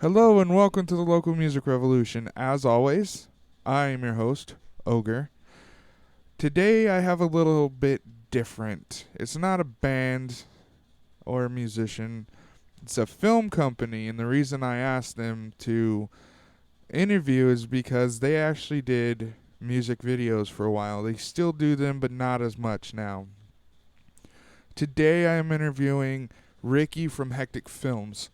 Hello and welcome to the Local Music Revolution. As always, I am your host, Ogre. Today I have a little bit different. It's not a band or a musician. It's a film company, and the reason I asked them to interview is because they actually did music videos for a while. They still do them, but not as much now. Today I am interviewing Rickey from Hectic Films.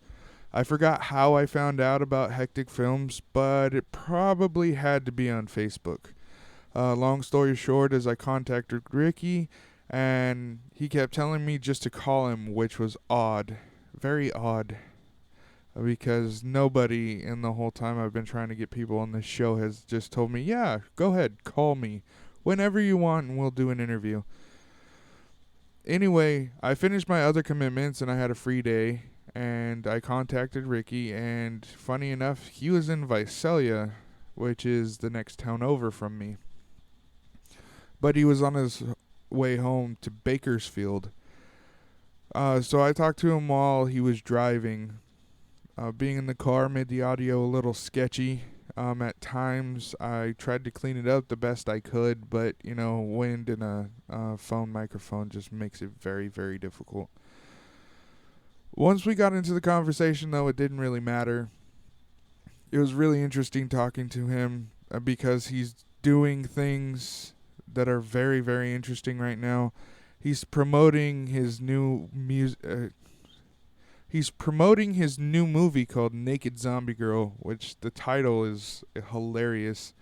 I forgot how I found out about Hectic Films, but it probably had to be on Facebook. Long story short is I contacted Rickey, and he kept telling me just to call him, which was odd. Very odd. Because nobody in the whole time I've been trying to get people on this show has just told me, yeah, go ahead, call me whenever you want and we'll do an interview. Anyway, I finished my other commitments and I had a free day. And I contacted Rickey, and funny enough, he was in Visalia, which is the next town over from me. But he was on his way home to Bakersfield. So I talked to him while he was driving. Being in the car made the audio a little sketchy. At times, I tried to clean it up the best I could, but, wind in a phone microphone just makes it very, very difficult. Once we got into the conversation, though, it didn't really matter. It was really interesting talking to him because he's doing things that are very, very interesting right now. He's promoting his new new movie called Naked Zombie Girl, which the title is hilarious.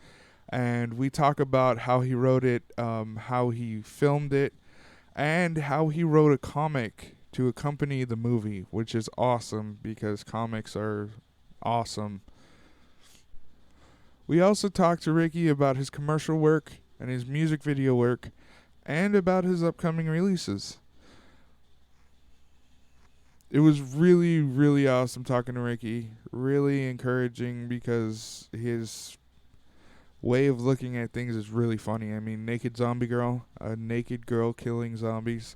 And we talk about how he wrote it, how he filmed it, and how he wrote a comic to accompany the movie, which is awesome because comics are awesome. We also talked to Rickey about his commercial work and his music video work and about his upcoming releases. It was really, really awesome talking to Rickey. Really encouraging because his way of looking at things is really funny. I mean, Naked Zombie Girl, a naked girl killing zombies.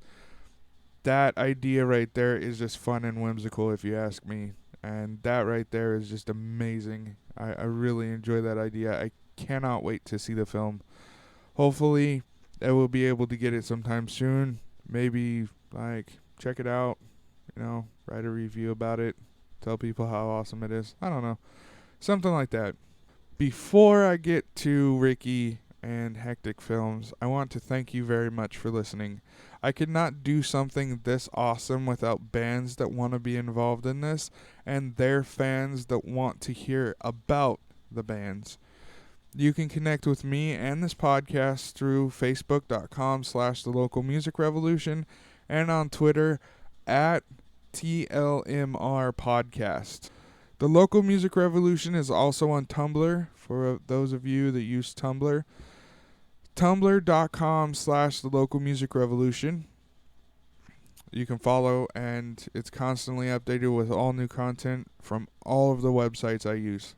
That idea right there is just fun and whimsical, if you ask me. And that right there is just amazing. I really enjoy that idea. I cannot wait to see the film. Hopefully, I will be able to get it sometime soon. Maybe, check it out. Write a review about it. Tell people how awesome it is. I don't know. Something like that. Before I get to Rickey and Hectic Films, I want to thank you very much for listening. I could not do something this awesome without bands that want to be involved in this and their fans that want to hear about the bands. You can connect with me and this podcast through facebook.com/thelocalmusicrevolution and on Twitter at TLMR podcast. The Local Music Revolution is also on Tumblr for those of you that use Tumblr. Tumblr.com/thelocalmusicrevolution. You can follow, and it's constantly updated with all new content from all of the websites I use.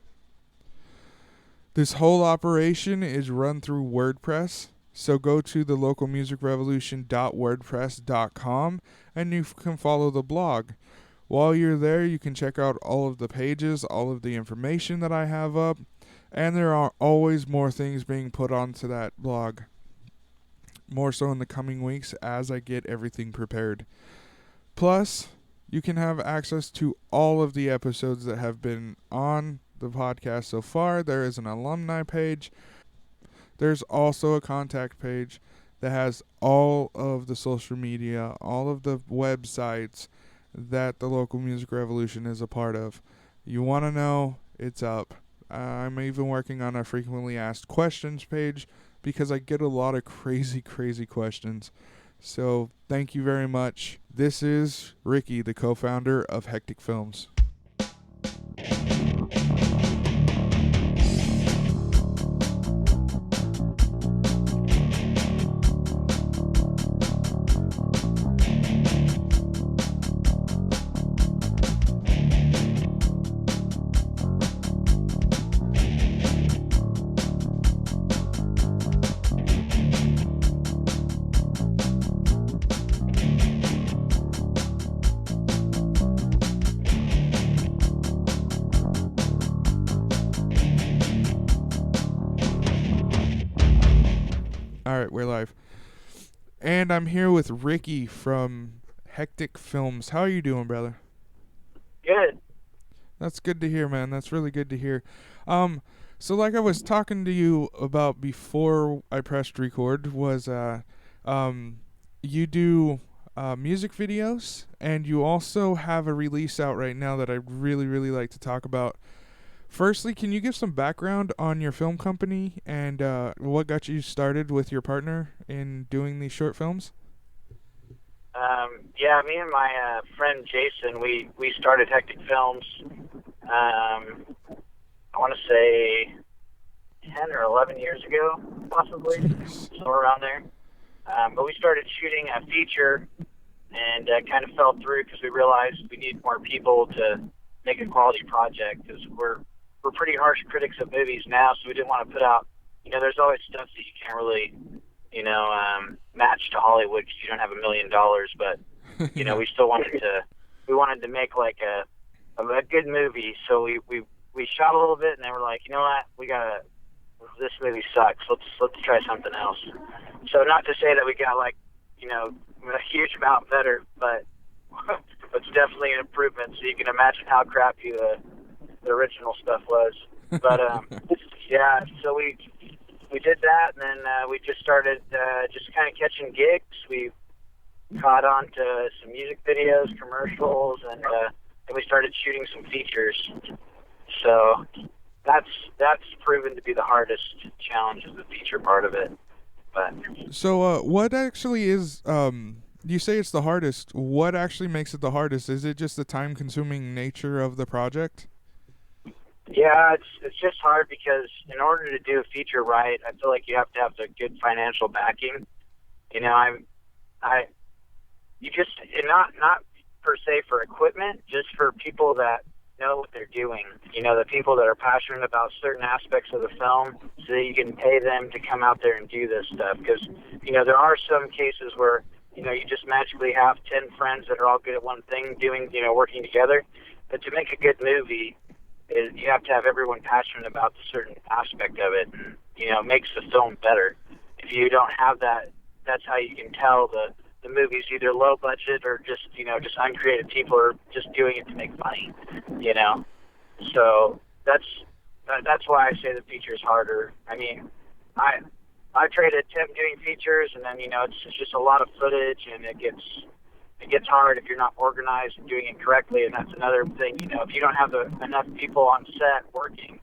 This whole operation is run through WordPress, so go to thelocalmusicrevolution.wordpress.com and you can follow the blog. While you're there, you can check out all of the pages, all of the information that I have up, and there are always more things being put onto that blog. More so in the coming weeks as I get everything prepared. Plus, you can have access to all of the episodes that have been on the podcast so far. There is an alumni page. There's also a contact page that has all of the social media, all of the websites that the Local Music Revolution is a part of. You want to know, it's up. I'm even working on a frequently asked questions page because I get a lot of crazy questions. So thank you very much. This is Rickey, the co-founder of Hectic Films. right, we're live. And I'm here with Rickey from Hectic Films. How are you doing, brother? Good. That's good to hear, man. That's really good to hear. So like I was talking to you about before I pressed record was um, you do music videos, and you also have a release out right now that I'd really, really like to talk about. Firstly, can you give some background on your film company and what got you started with your partner in doing these short films? Yeah, me and my friend Jason, we started Hectic Films, I want to say 10 or 11 years ago, possibly, Jeez. somewhere around there. But we started shooting a feature and kind of fell through because we realized we need more people to make a quality project because we're pretty harsh critics of movies now, so we didn't want to put out, there's always stuff that you can't really, match to Hollywood because you don't have $1 million, but, Yeah. we still wanted to make like a good movie, so we shot a little bit, and then we're like, you know what, this movie sucks, let's try something else. So not to say that we got like, a huge amount better, but it's definitely an improvement, so you can imagine how crappy the original stuff was. But yeah, so we did that, and then we just started just kind of catching gigs. We caught on to some music videos, commercials, and we started shooting some features. So that's proven to be the hardest challenge, is the feature part of it. But So, what actually is you say it's the hardest. What actually makes it the hardest? Is it just the time-consuming nature of the project? yeah, it's just hard because in order to do a feature right, I feel like you have to have the good financial backing. You know, I you just not per se for equipment, just for people that know what they're doing. The people that are passionate about certain aspects of the film, so that you can pay them to come out there and do this stuff. Because there are some cases where you just magically have 10 friends that are all good at one thing, doing working together. But to make a good movie, you have to have everyone passionate about the certain aspect of it. And, it makes the film better. If you don't have that, that's how you can tell the movie's either low budget or just uncreative people are just doing it to make money. So that's why I say the feature is harder. I mean, I tried to attempt doing features, and then it's just a lot of footage, and it gets hard if you're not organized and doing it correctly. And that's another thing. If you don't have enough people on set working,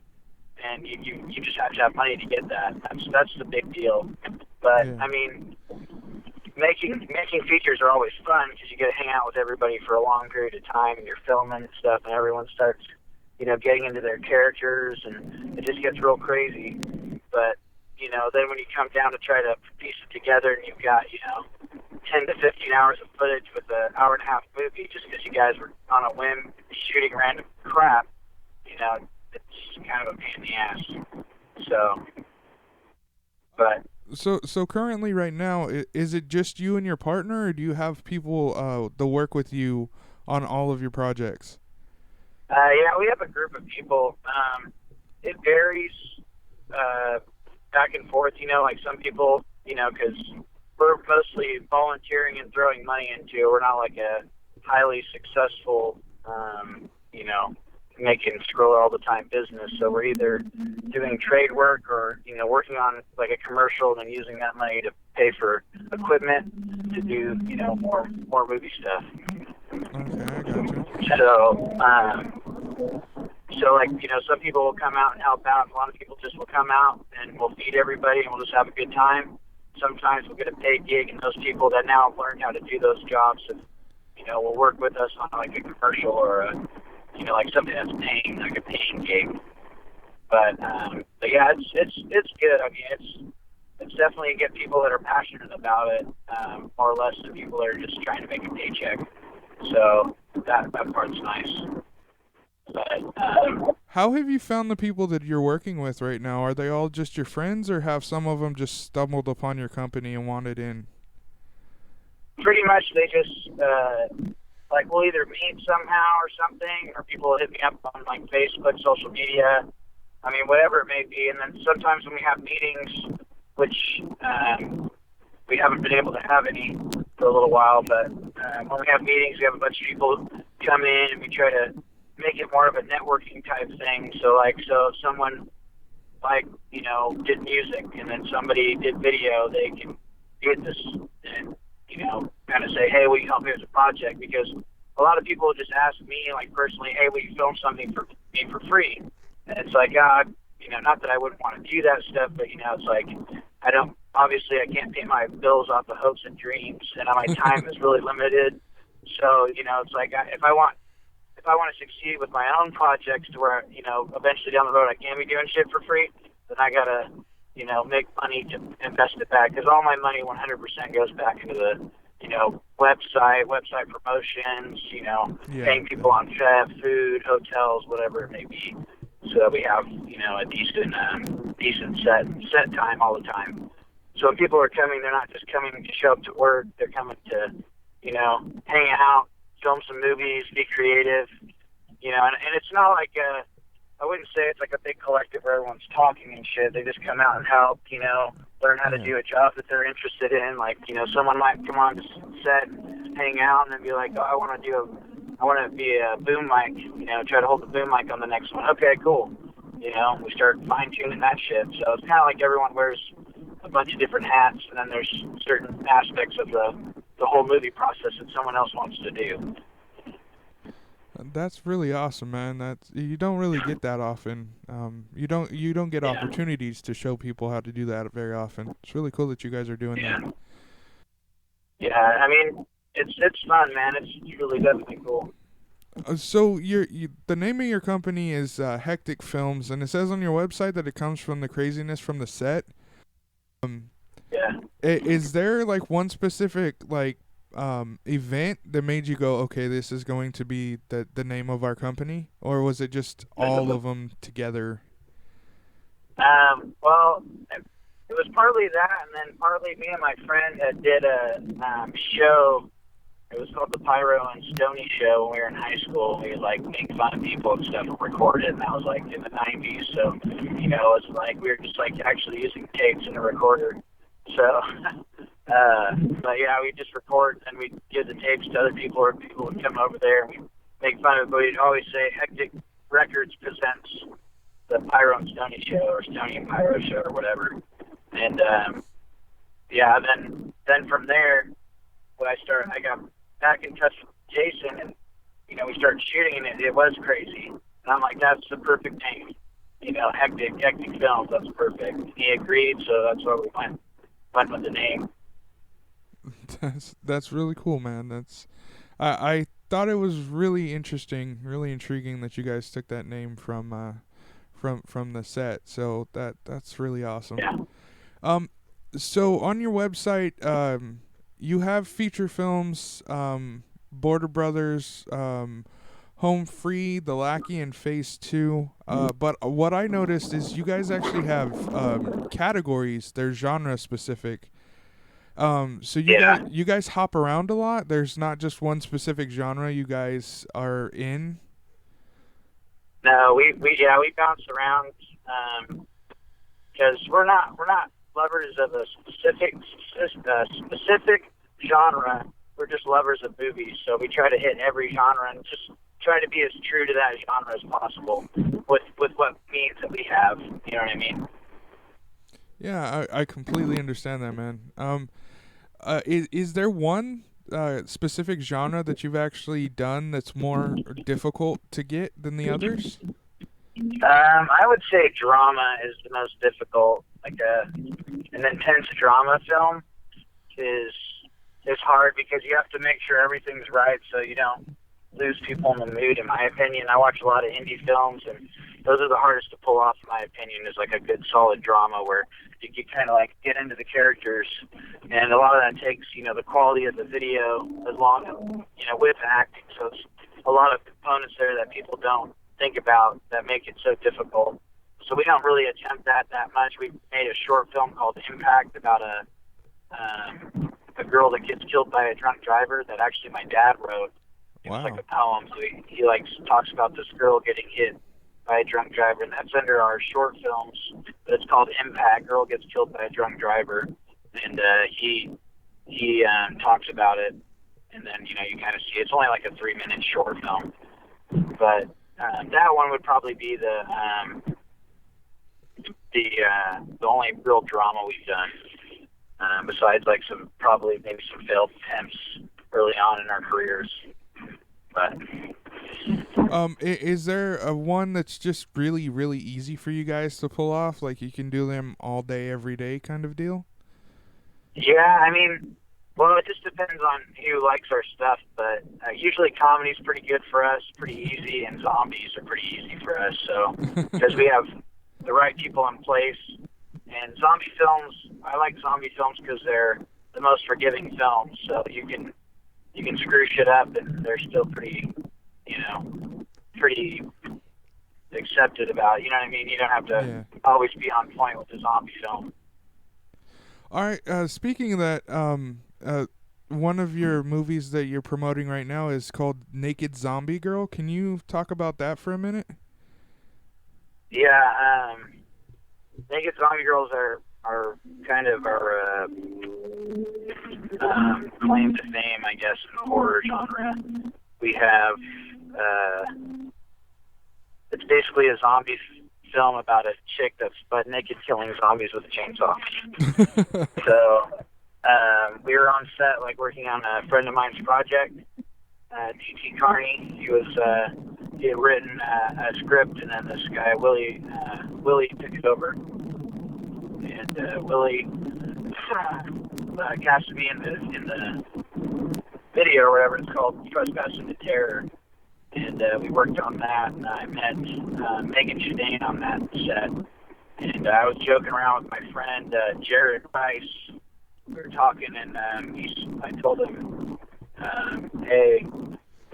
and you just have to have money to get that. That's the big deal. But Yeah. I mean, making features are always fun because you get to hang out with everybody for a long period of time, and you're filming and stuff, and everyone starts getting into their characters, and it just gets real crazy. But then when you come down to try to piece it together, and you've got 10 to 15 hours of footage with an hour and a half movie just because you guys were on a whim shooting random crap, it's kind of a pain in the ass. So, but So currently, right now, is it just you and your partner, or do you have people that work with you on all of your projects? yeah, we have a group of people. It varies back and forth. Like some people, because we're mostly volunteering and throwing money into it. We're not like a highly successful, making scroll all the time business. So we're either doing trade work or, working on like a commercial and then using that money to pay for equipment to do, more movie stuff. Okay, I gotcha. So like, some people will come out and help out. A lot of people just will come out and we'll feed everybody and we'll just have a good time. Sometimes we'll get a paid gig, and those people that now have learned how to do those jobs, will work with us on like a commercial or like something that's paying, like a paying gig. But yeah, it's good. I mean, it's definitely get people that are passionate about it, more or less than people that are just trying to make a paycheck. So that part's nice. But How have you found the people that you're working with right now? Are they all just your friends, or have some of them just stumbled upon your company and wanted in? pretty much they just like we'll either meet somehow or something, or people will hit me up on like Facebook, social media. I mean, whatever it may be. And then sometimes when we have meetings, which we haven't been able to have any for a little while. But when we have meetings, we have a bunch of people come in, and we try to make it more of a networking type thing. So if someone did music, and then somebody did video, they can get this and kind of say, hey, will you help me with the project? Because a lot of people just ask me, like, personally, hey, will you film something for me for free? And it's like, not that I wouldn't want to do that stuff, but it's like, obviously I can't pay my bills off of hopes and dreams, and my time is really limited. So it's like, if I want to succeed with my own projects to where eventually down the road I can be doing shit for free, then I gotta make money to invest it back, because all my money 100% goes back into the website promotions, paying people on food, hotels, whatever it may be, so that we have a decent set time all the time. So when people are coming, they're not just coming to show up to work; they're coming to hang out, film some movies, be creative, and it's not like I wouldn't say it's like a big collective where everyone's talking and shit. They just come out and help, learn how to do a job that they're interested in. Like, someone might come on set, hang out, and then be like, oh, I want to be a boom mic, try to hold the boom mic on the next one. Okay, cool. We start fine-tuning that shit. So it's kind of like everyone wears a bunch of different hats, and then there's certain aspects of the whole movie process that someone else wants to do. That's really awesome, man. You don't really get that often. You don't get opportunities to show people how to do that very often. It's really cool that you guys are doing that. Yeah, I mean, it's fun, man. It's really definitely cool. So the name of your company is Hectic Films, and it says on your website that it comes from the craziness from the set. Yeah. Is there like one specific event that made you go, okay, this is going to be the name of our company, or was it just all of them together? Well, it was partly that, and then partly me and my friend did a show. It was called the Pyro and Stony Show when we were in high school. We would make fun of people and stuff and record it, and that was in the 90s. So, it's like we were just actually using tapes in a recorder. So, but yeah, we just record and we give the tapes to other people, or people would come over there and we make fun of it. But we'd always say Hectic Records presents the Pyro and Stony Show, or Stony and Pyro Show, or whatever. And then from there, I got back in touch with Jason, and we started shooting, and it was crazy. And I'm like, that's the perfect name, Hectic Films. That's perfect. And he agreed, so that's why we went with the name. That's really cool, man. I thought it was really interesting, really intriguing that you guys took that name from the set. So that's really awesome. Yeah. So on your website, you have feature films, Border Brothers, Home Free, The Lackey, and Phase 2. But what I noticed is you guys actually have categories. They're genre specific. So you guys hop around a lot. There's not just one specific genre you guys are in. No, we bounce around because we're not lovers of a specific genre. We're just lovers of movies. So we try to hit every genre and just try to be as true to that genre as possible with what means that we have. You know what I mean? Yeah, I completely understand that, man. Is there one specific genre that you've actually done that's more difficult to get than the others? I would say drama is the most difficult. An intense drama film is hard because you have to make sure everything's right so you don't lose people in the mood, in my opinion. I watch a lot of indie films, and those are the hardest to pull off, in my opinion, is a good solid drama where you can kind of get into the characters, and a lot of that takes the quality of the video as long as with acting. So it's a lot of components there that people don't think about that make it so difficult. So we don't really attempt that much. We made a short film called Impact about a girl that gets killed by a drunk driver that actually my dad wrote. Wow. It's a poem. So he talks about this girl getting hit by a drunk driver, and that's under our short films. But it's called Impact. Girl gets killed by a drunk driver, and he talks about it, and then you kind of see it's only like a 3-minute short film, but that one would probably be the only real drama we've done, besides like maybe some failed attempts early on in our careers. But is there a one that's just really, really easy for you guys to pull off? Like you can do them all day, every day kind of deal? Yeah, I mean, well, it just depends on who likes our stuff, but usually comedy's pretty good for us, pretty easy, and zombies are pretty easy for us, so, because we have the right people in place. And zombie films, I like zombie films because they're the most forgiving films, so you can screw shit up and they're still pretty, pretty accepted about it, you know what I mean? You don't have to always be on point with the zombie film. All right, speaking of that, one of your movies that you're promoting right now is called Naked Zombie Girl. Can you talk about that for a minute? Yeah, Naked Zombie Girls are kind of our claim to fame, I guess, in the horror genre. We have, it's basically a zombie film about a chick that's butt naked killing zombies with a chainsaw. So we were on set, like working on a friend of mine's project, T.T. Carney. He had written a script, and then this guy Willie took it over, and Willie casted me in the video or whatever it's called, Trespassing to Terror. And we worked on that, and I met Megan Shadane on that set. And I was joking around with my friend Jared Rice. We were talking, and I told him, hey,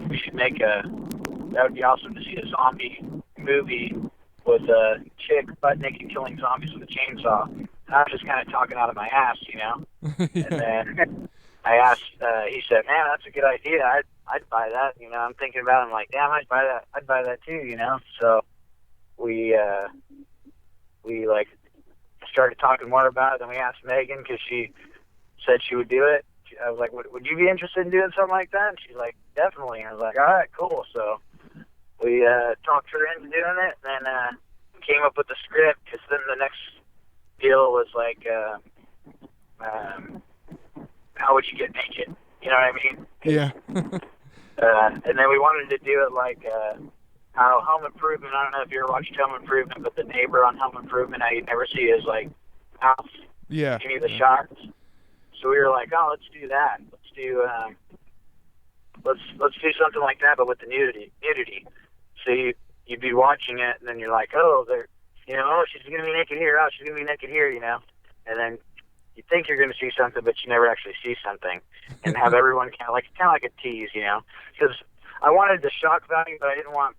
we should make that would be awesome to see a zombie movie with a chick butt naked killing zombies with a chainsaw. And I was just kind of talking out of my ass, Yeah. And then I asked, he said, man, that's a good idea. I'd buy that, I'm thinking about it. I'm like, damn, I'd buy that too, So we like started talking more about it. Then we asked Megan because she said she would do it. I was like, would you be interested in doing something like that? And she's like, definitely. And I was like, all right, cool. So we talked her into doing it, and then came up with the script. Because then the next deal was like, how would you get naked? You know what I mean? Yeah. And then we wanted to do it like how Home Improvement, I don't know if you ever watched Home Improvement, but the neighbor on Home Improvement, how you never see his like house. Yeah. Any of the shots. So we were like, oh, let's do that. Let's do something like that, but with the nudity. So you'd be watching it, and then you're like, oh, she's gonna be naked here. Oh, she's gonna be naked here. And then you think you're gonna see something, but you never actually see something, and have everyone kind of like a tease, because I wanted the shock value, but I didn't want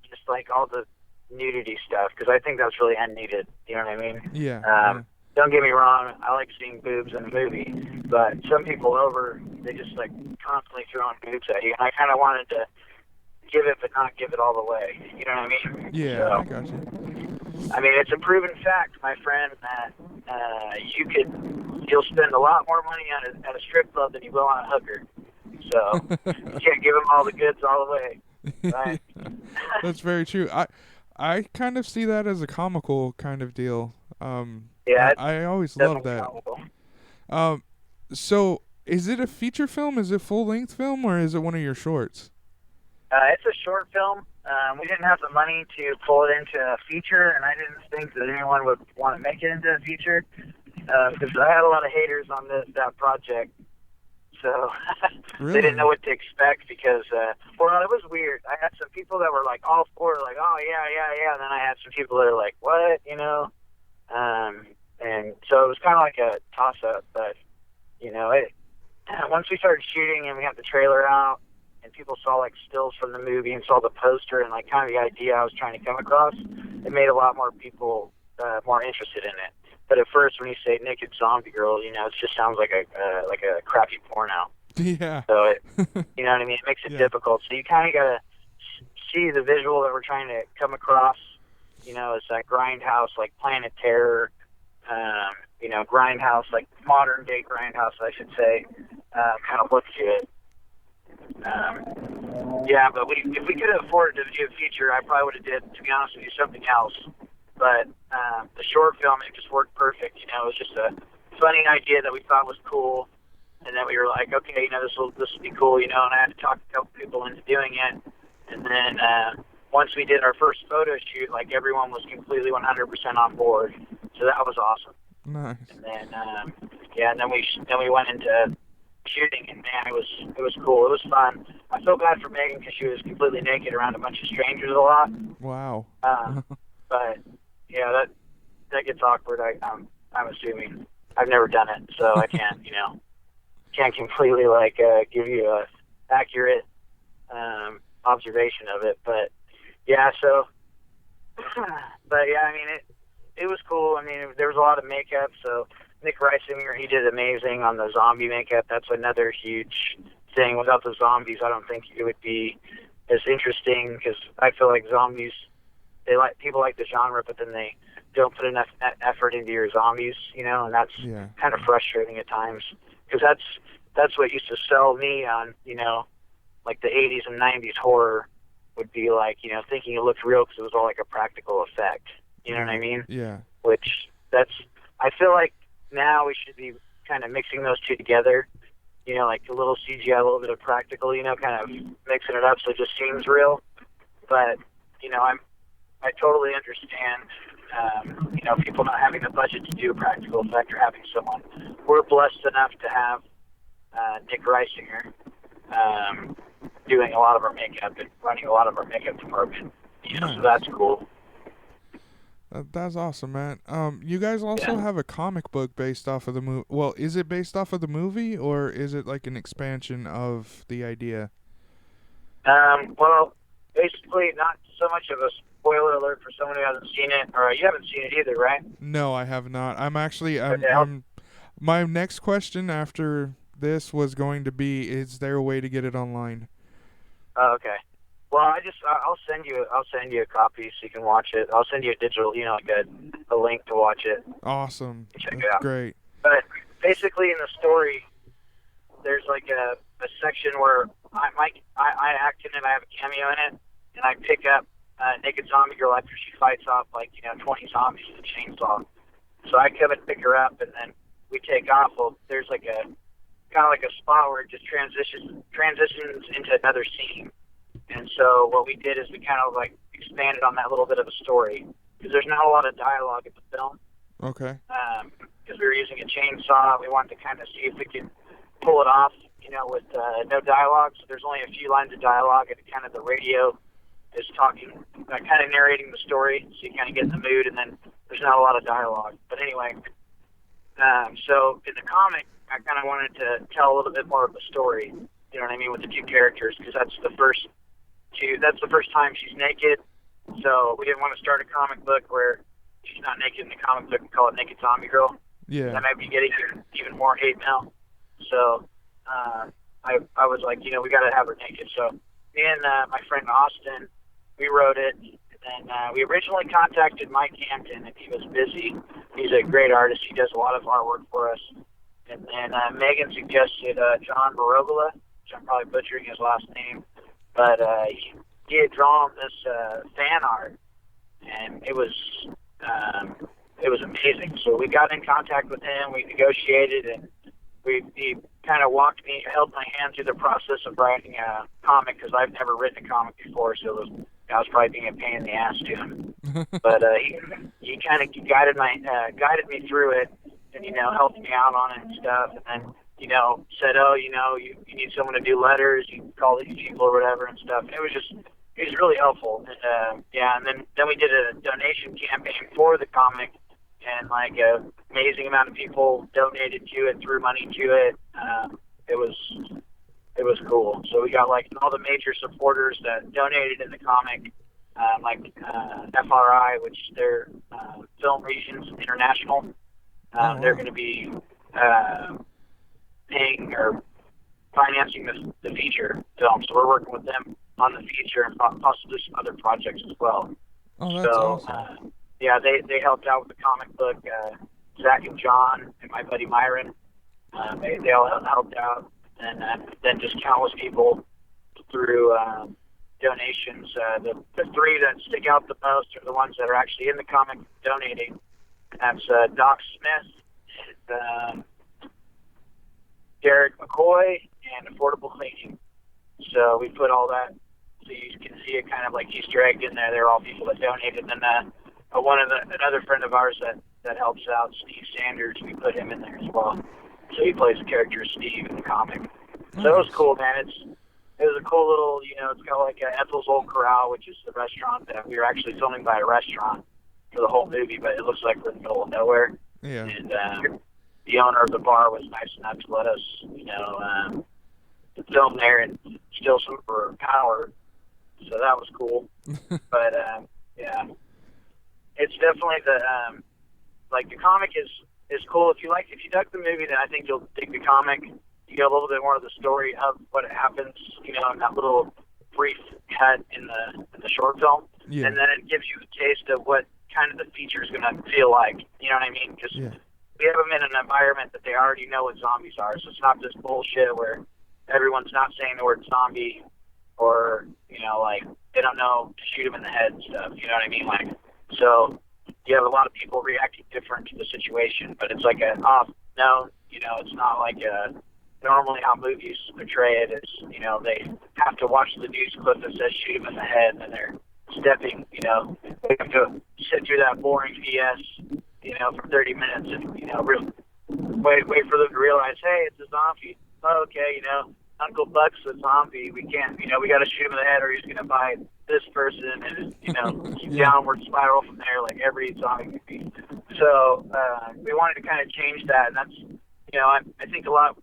just like all the nudity stuff, because I think that's really unneeded. You know what I mean? Yeah. Don't get me wrong, I like seeing boobs in a movie, but some people they just like constantly throwing boobs at you, and I kind of wanted to give it, but not give it all the way. You know what I mean? Yeah, so, I got you. I mean, it's a proven fact, my friend, that you'll spend a lot more money at a strip club than you will on a hooker. So you can't give them all the goods all the way, right? That's very true. I kind of see that as a comical kind of deal. Yeah, I always love that. Comical. So is it a feature film? Is it full length film, or is it one of your shorts? It's a short film. We didn't have the money to pull it into a feature, and I didn't think that anyone would want to make it into a feature, because I had a lot of haters on that project. So Really? They didn't know what to expect, because it was weird. I had some people that were like all for it, like, oh yeah, and then I had some people that are like, what, and so it was kind of like a toss-up, but once we started shooting and we got the trailer out, and people saw like stills from the movie and saw the poster and like kind of the idea I was trying to come across, it made a lot more people more interested in it. But at first, when you say Naked Zombie Girl, it just sounds like a crappy porno. Yeah. So it, you know what I mean? It makes it difficult. So you kind of gotta see the visual that we're trying to come across. It's that grindhouse, like Planet Terror, grindhouse, like modern day grindhouse, I should say, kind of look to it. Yeah, but if we could have afforded to do a feature, I probably would have did, to be honest with you, something else. But the short film, it just worked perfect. It was just a funny idea that we thought was cool, and then we were like, okay, this will be cool, and I had to talk a couple people into doing it, and then once we did our first photo shoot, like everyone was completely 100% on board, so that was awesome. Nice. And then and then we went into shooting, and man, it was cool. It was fun. I feel bad for Megan because she was completely naked around a bunch of strangers a lot. Wow. But yeah, that gets awkward. I'm assuming. I've never done it, so I can't can't completely give you a accurate observation of it. But yeah, but yeah, I mean it was cool. I mean, there was a lot of makeup, so Nick Reisinger, he did amazing on the zombie makeup. That's another huge thing. Without the zombies, I don't think it would be as interesting, because I feel like zombies, people like the genre, but then they don't put enough effort into your zombies, and that's kind of frustrating at times, because that's what used to sell me on, like the 80s and 90s horror would be like, thinking it looked real because it was all like a practical effect. You know what I mean? Yeah. Which I feel like now we should be kind of mixing those two together, like a little CGI, a little bit of practical, kind of mixing it up so it just seems real. But, I totally understand, people not having the budget to do a practical effect or having someone. We're blessed enough to have Nick Reisinger doing a lot of our makeup and running a lot of our makeup department, so that's cool. That's awesome, man. You guys also have a comic book based off of the movie. Well, is it based off of the movie, or is it like an expansion of the idea? Well, basically, not so much of a spoiler alert for someone who hasn't seen it, or you haven't seen it either, right? No, I have not. Okay. My next question after this was going to be, is there a way to get it online? Oh, okay. Well, I'll send you a copy so you can watch it. I'll send you a digital, a link to watch it. Awesome. Check That's it out. Great. But basically, in the story, there's like a section where I act in it. I have a cameo in it, and I pick up naked zombie girl after she fights off 20 zombies with a chainsaw. So I come and pick her up, and then we take off. Well, there's like a kind of like a spot where it just transitions into another scene. And so what we did is we kind of expanded on that little bit of a story, because there's not a lot of dialogue in the film. Okay. Because we were using a chainsaw, we wanted to kind of see if we could pull it off, with no dialogue. So there's only a few lines of dialogue, and kind of the radio is talking, kind of narrating the story, so you kind of get in the mood, and then there's not a lot of dialogue. But anyway, so in the comic, I kind of wanted to tell a little bit more of the story, you know what I mean, with the two characters, because that's the first time she's naked. So we didn't want to start a comic book where she's not naked in the comic book and call it Naked Zombie Girl. Yeah. That might be getting even more hate mail. So I was like, we got to have her naked. So me and my friend Austin, we wrote it. And we originally contacted Mike Hampton, and he was busy. He's a great artist. He does a lot of artwork for us. And then Megan suggested John Barogola, which I'm probably butchering his last name. But he had drawn this fan art, and it was amazing. So we got in contact with him. We negotiated, and he kind of held my hand through the process of writing a comic, because I've never written a comic before, so I was probably being a pain in the ass to him. But he kind of guided me through it, and helped me out on it and stuff, and then said, you need someone to do letters, you can call these people or whatever and stuff. And it was really helpful. And and then we did a donation campaign for the comic, and a amazing amount of people donated to it, threw money to it. It was cool. So we got all the major supporters that donated in the comic, FRI, which they're Film Regions International. They're going to be paying or financing the feature film, so we're working with them on the feature and possibly some other projects as well. Oh, that's awesome. They helped out with the comic book Zach and John and my buddy Myron. They all helped out, and then just countless people through donations. The three that stick out the most are the ones that are actually in the comic donating. That's Doc Smith, Derek McCoy, and Affordable Cleaning. So we put all that so you can see it kind of like Easter egg in there. They're all people that donated. And then another friend of ours that helps out, Steve Sanders, we put him in there as well. So he plays the character Steve in the comic. So it was cool, man. It was a cool little, it's kind of like Ethel's Old Corral, which is the restaurant that we were actually filming by a restaurant for the whole movie, but it looks like we're in the middle of nowhere. Yeah. And the owner of the bar was nice enough to let us, film there and steal some of her power. So that was cool. But yeah, it's definitely the comic is cool. If you dug the movie, then I think you'll dig the comic. You get a little bit more of the story of what happens, in that little brief cut in the short film, and then it gives you a taste of what kind of the feature is going to feel like. You know what I mean? Because we have them in an environment that they already know what zombies are, so it's not this bullshit where everyone's not saying the word zombie, or they don't know to shoot them in the head and stuff. You know what I mean? So you have a lot of people reacting different to the situation, but it's like it's not like normally how movies portray it is, they have to watch the news clip that says shoot them in the head, and they're stepping, they have to sit through that boring BS, for 30 minutes and, wait for them to realize, hey, it's a zombie. Oh, okay, Uncle Buck's a zombie. We can't, we got to shoot him in the head or he's going to bite this person and, downward spiral from there like every zombie movie. So we wanted to kind of change that, and that's, I think a lot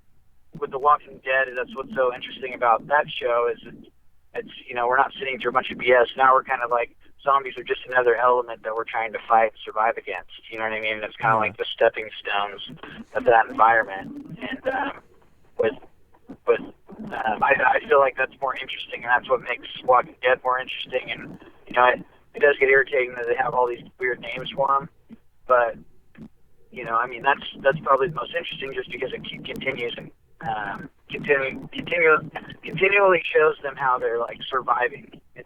with The Walking Dead, that's what's so interesting about that show is it's we're not sitting through a bunch of BS. Now we're kind of like zombies are just another element that we're trying to fight and survive against. You know what I mean? It's kind of like the stepping stones of that environment. And I feel like that's more interesting, and that's what makes Walking Dead more interesting. And it does get irritating that they have all these weird names for them, but that's probably the most interesting, just because it continues and continually shows them how they're like surviving in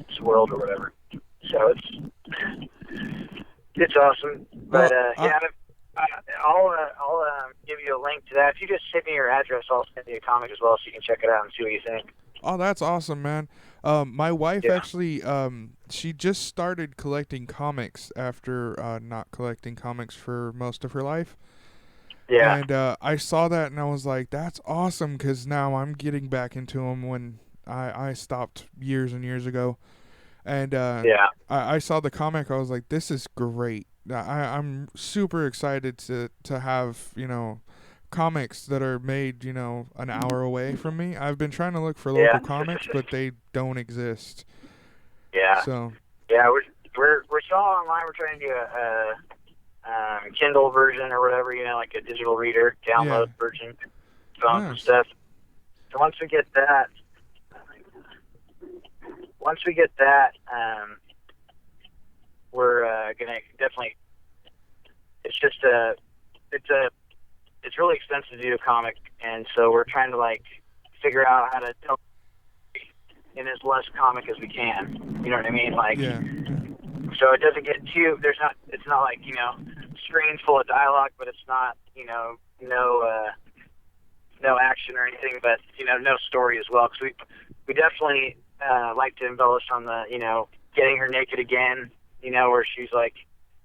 this world or whatever. So it's awesome. But I'll give you a link to that. If you just send me your address, I'll send you a comic as well, so you can check it out and see what you think. Oh, that's awesome, man. My wife actually, she just started collecting comics after not collecting comics for most of her life. Yeah. And I saw that and I was like, that's awesome, because now I'm getting back into them when I stopped years and years ago. And I saw the comic. I was like, this is great. I'm super excited to have, comics that are made, an hour away from me. I've been trying to look for local comics, but they don't exist. Yeah. So. Yeah, we're still online. We're trying to do a Kindle version or whatever, like a digital reader download version, phones and stuff. So once we get that, we're gonna definitely. It's really expensive to do a comic, and so we're trying to figure out how to tell in as less comic as we can. You know what I mean? So it doesn't get too. It's not like screens full of dialogue, but it's not no action or anything, but no story as well. Because we definitely like to embellish on the getting her naked again. Where she's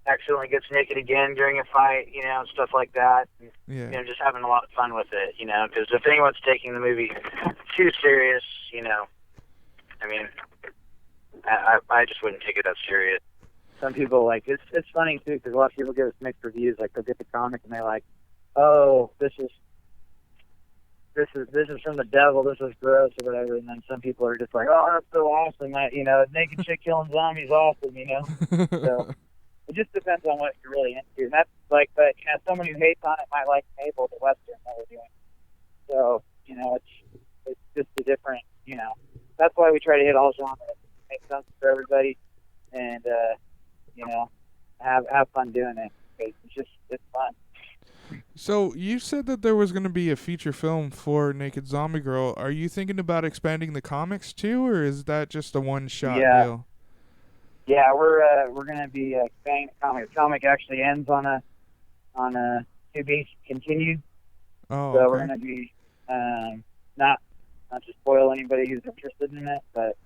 accidentally gets naked again during a fight. Stuff like that. And, just having a lot of fun with it. Because if anyone's taking the movie too serious, I mean, I just wouldn't take it that serious. Some people it's funny too, because a lot of people give us mixed reviews. They'll get the comic and they're like, "Oh, this is from the devil. This is gross or whatever." And then some people are just like, "Oh, that's so awesome! Naked chick killing zombies, awesome!" So it just depends on what you're really into. And that's but someone who hates on it might like Mabel, the Western that we're doing. So it's just a different. That's why we try to hit all genres, make sense for everybody, and have fun doing it. because it's fun. So you said that there was going to be a feature film for Naked Zombie Girl. Are you thinking about expanding the comics too, or is that just a one-shot Yeah, deal? yeah, we're gonna be expanding the comic. The comic actually ends on a to be continued. Oh, So we're okay. gonna be not not to spoil anybody who's interested in it, but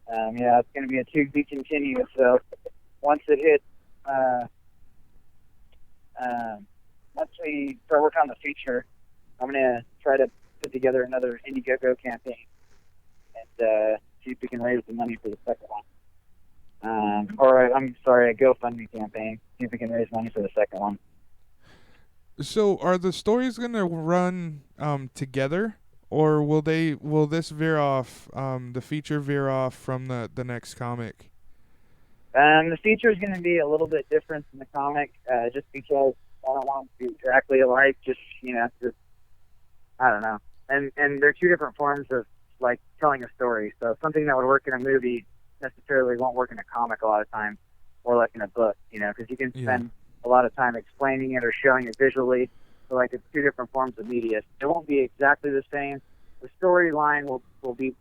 yeah, it's gonna be a to be continued. So once it hits, uh, once we start working on the feature, I'm gonna try to put together another Indiegogo campaign and see if we can raise the money for the second one. Or I'm sorry, a GoFundMe campaign. See if we can raise money for the second one. So are the stories going to run together, or will this veer off the feature veer off from the next comic? The feature is going to be a little bit different than the comic, just because I don't want it to be exactly alike. Just I don't know. And they're two different forms of like telling a story. So something that would work in a movie necessarily won't work in a comic a lot of times, or like in a book, because you can Yeah. spend a lot of time explaining it or showing it visually. So like it's two different forms of media. It won't be exactly the same. The storyline will be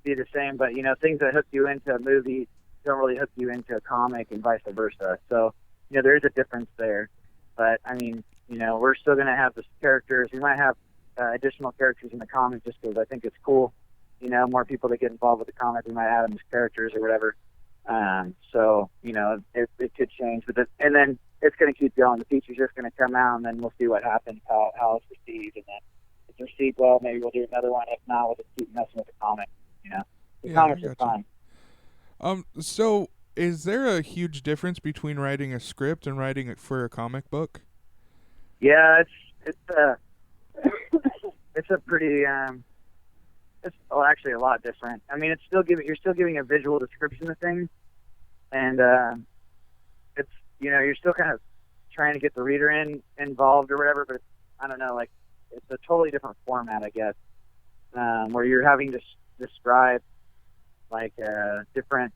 the same, but things that hook you into a movie don't really hook you into a comic, and vice versa. So there is a difference there. But I mean, we're still going to have the characters. We might have additional characters in the comic just because I think it's cool. More people that get involved with the comic, we might add them as characters or whatever. So it could change, and then it's going to keep going. The feature's just going to come out, and then we'll see what happens, how it's received, and then if it's received well, maybe we'll do another one. If not, we'll just keep messing with the comic. The Yeah, I comics are gotcha. fun. So is there a huge difference between writing a script and writing it for a comic book? Yeah, it's a pretty it's actually a lot different. I mean, you're still giving a visual description of things, and it's you're still kind of trying to get the reader involved or whatever. But I don't know, like it's a totally different format, I guess, where you're having to describe like different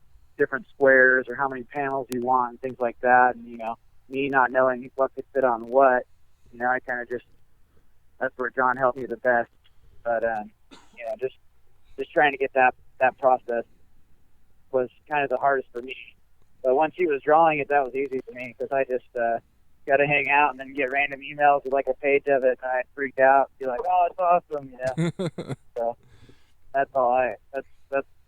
squares or how many panels you want and things like that. And me not knowing what could fit on what, I kind of just that's where John helped me the best. But just trying to get that process was kind of the hardest for me. But once he was drawing it, that was easy for me because I just got to hang out and then get random emails with like a page of it, and I'd freak out, be like, "Oh, it's awesome," So that's all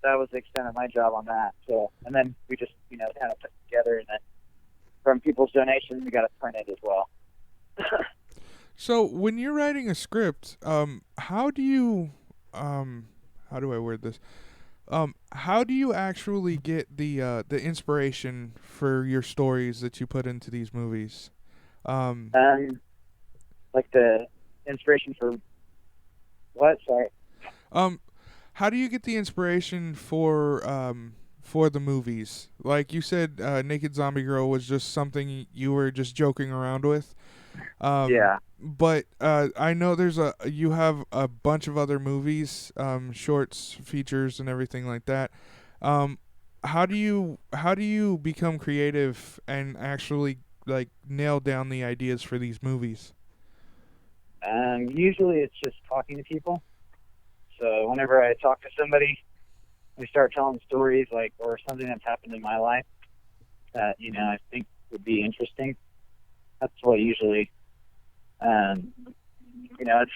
that was the extent of my job on that. So, and then we just kind of put it together, and then from people's donations, we got it printed as well. So when you're writing a script, how do you how do I word this? How do you actually get the inspiration for your stories that you put into these movies? Um, Like the inspiration for what? Sorry. um, how do you get the inspiration for the movies? Like you said, Naked Zombie Girl was just something you were just joking around with. Yeah. But I know you have a bunch of other movies, shorts, features, and everything like that. Um, how do you become creative and actually like nail down the ideas for these movies? Usually it's just talking to people. So whenever I talk to somebody, we start telling stories or something that's happened in my life that I think would be interesting. That's what usually, it's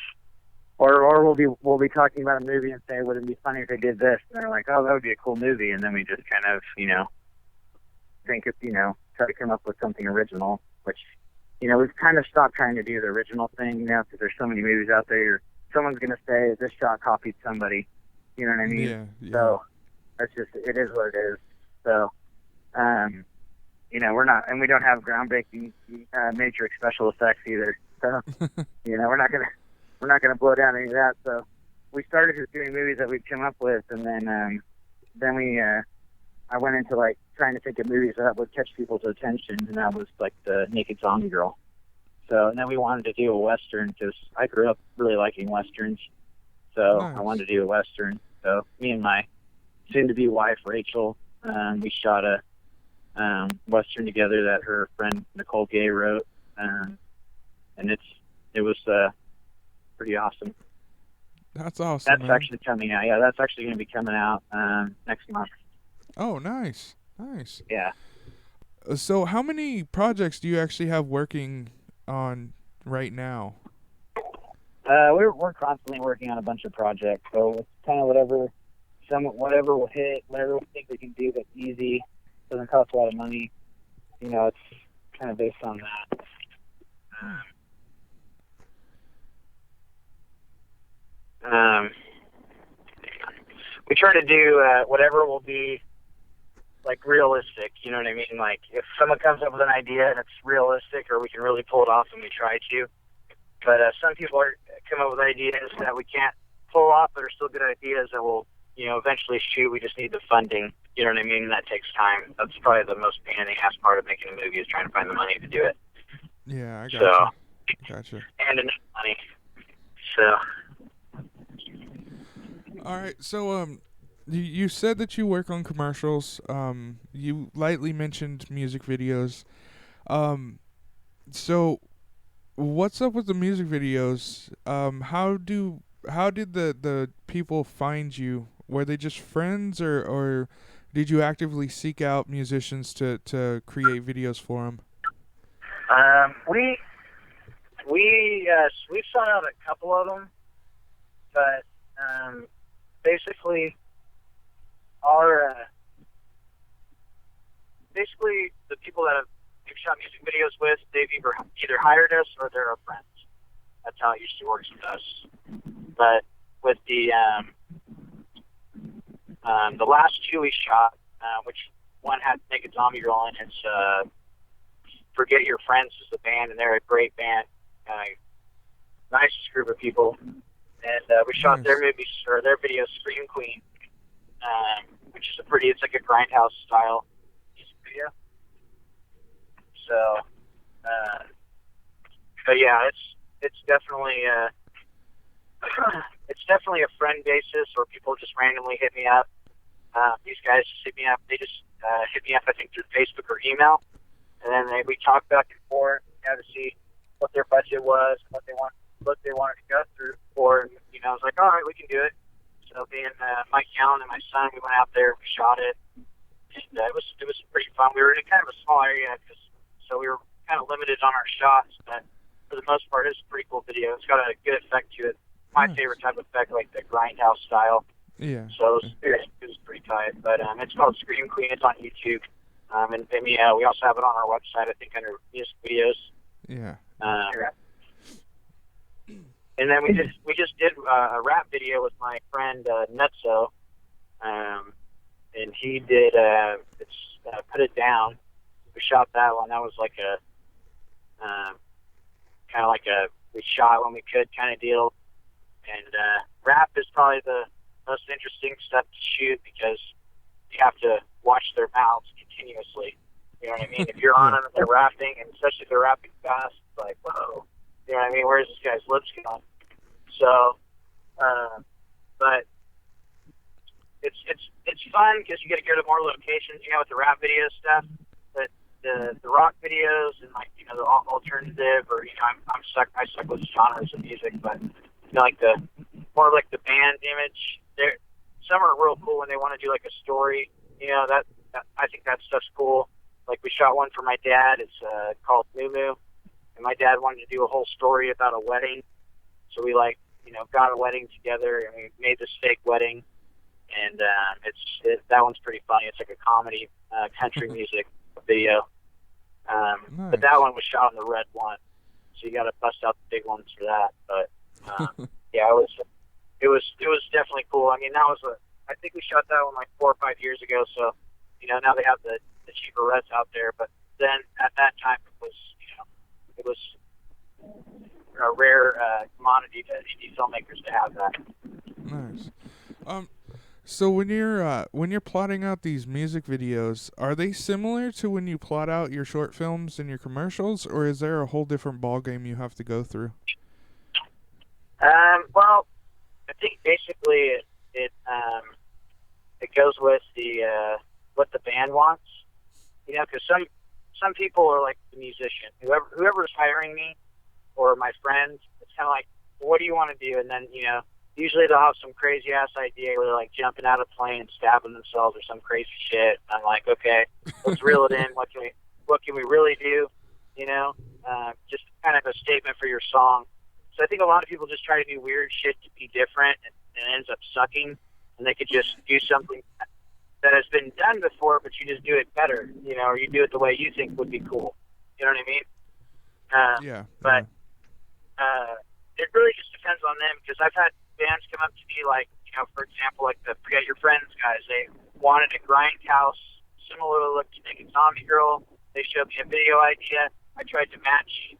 or we'll be talking about a movie and say, would it be funny if they did this? And they're like, oh, that would be a cool movie, and then we just kind of think of try to come up with something original, which we've kind of stopped trying to do the original thing, because there's so many movies out there. Someone's gonna say this shot copied somebody, you know what I mean? Yeah, yeah. So that's just it is what it is. So we're not, and we don't have groundbreaking major special effects either. So we're not gonna blow down any of that. So we started just doing movies that we'd come up with, and then we I went into like trying to think of movies that would catch people's attention, and that was like the Naked Zombie Girl. So, and then we wanted to do a Western because I grew up really liking Westerns. So I Nice. wanted to do a Western. So me and my soon-to-be wife, Rachel, we shot a Western together that her friend Nicole Gay wrote. and it was pretty awesome. That's awesome. That's man. actually coming out. Yeah, that's actually going to be coming out next month. Oh, nice. Yeah. So how many projects do you actually have working on right now? We're constantly working on a bunch of projects, so it's kind of whatever will hit, whatever we think we can do that's easy, doesn't cost a lot of money. It's kind of based on that. We try to do whatever will be like realistic. You know what I mean? Like if someone comes up with an idea and it's realistic, or we can really pull it off, and we try to. But some people come up with ideas that we can't pull off, but are still good ideas that will, eventually shoot. We just need the funding. You know what I mean? And that takes time. That's probably the most pain in the ass part of making a movie, is trying to find the money to do it. Yeah, I gotcha. And enough money. So. All right. So you said that you work on commercials. You lightly mentioned music videos. So what's up with the music videos? How did the people find you? Were they just friends, or did you actively seek out musicians to create videos for them? We've sought out a couple of them, but basically the people that we've shot music videos with, they've either hired us or they're our friends. That's how it usually works with us. But with the last two we shot, which one had Naked Zombie Girl in, it's Forget Your Friends is the band, and they're a great band, nicest group of people. And we shot their video Scream Queen, which is it's like a grindhouse style music video. So, but yeah, it's definitely a friend basis, or people just randomly hit me up. These guys just hit me up. They just hit me up, I think, through Facebook or email, and then we talked back and forth, to see what their budget was, what they wanted to go through for. And, I was like, all right, we can do it. So me and Mike Allen and my son, we went out there, we shot it, and it was pretty fun. We were in kind of a small area, so we were kind of limited on our shots, but for the most part, it's a pretty cool video. It's got a good effect to it. My favorite type of effect, like the grindhouse style. Yeah. So it was pretty tight. But it's called Scream Queen. It's on YouTube. And we also have it on our website, I think, under music videos. Yeah. And then we just did a rap video with my friend Nutso. And he did Put It Down. We shot that one. That was like a kind of like a we shot when we could kind of deal. And rap is probably the most interesting stuff to shoot, because you have to watch their mouths continuously. You know what I mean? If you're on them and they're rapping, and especially if they're rapping fast, it's like, whoa. You know what I mean? Where's this guy's lips going? So, but it's fun because you get to go to more locations, with the rap video stuff. But the rock videos and the alternative, or I suck with genres of music, but like the more like the band image. Some are real cool when they want to do like a story. That I think that stuff's cool. Like we shot one for my dad. It's called Moo Moo, and my dad wanted to do a whole story about a wedding. So we got a wedding together, and we made this fake wedding. And that one's pretty funny. It's like a comedy country music video. Nice. But that one was shot on the red one, so you got to bust out the big ones for that. But yeah, it was definitely cool. I mean, I think we shot that one like 4 or 5 years ago. So now they have the cheaper reds out there. But then at that time it was a rare commodity to indie filmmakers to have that. Nice. So when you're plotting out these music videos, are they similar to when you plot out your short films and your commercials, or is there a whole different ballgame you have to go through? Well, I think basically it goes with the what the band wants. Because some people are like the musician. Whoever's hiring me or my friends, it's kind of like, well, what do you want to do? And then, usually they'll have some crazy ass idea where they're like jumping out of a plane and stabbing themselves or some crazy shit. I'm like, okay, let's reel it in. What can we really do? Just kind of a statement for your song. So I think a lot of people just try to do weird shit to be different, and it ends up sucking. And they could just do something that has been done before, but you just do it better, or you do it the way you think would be cool. You know what I mean? Yeah. But it really just depends on them, because I've had bands come up to me like, for example, like the Forget Your Friends guys. They wanted a grindhouse similar to look to Naked Zombie Girl. They showed me a video idea. I tried to match,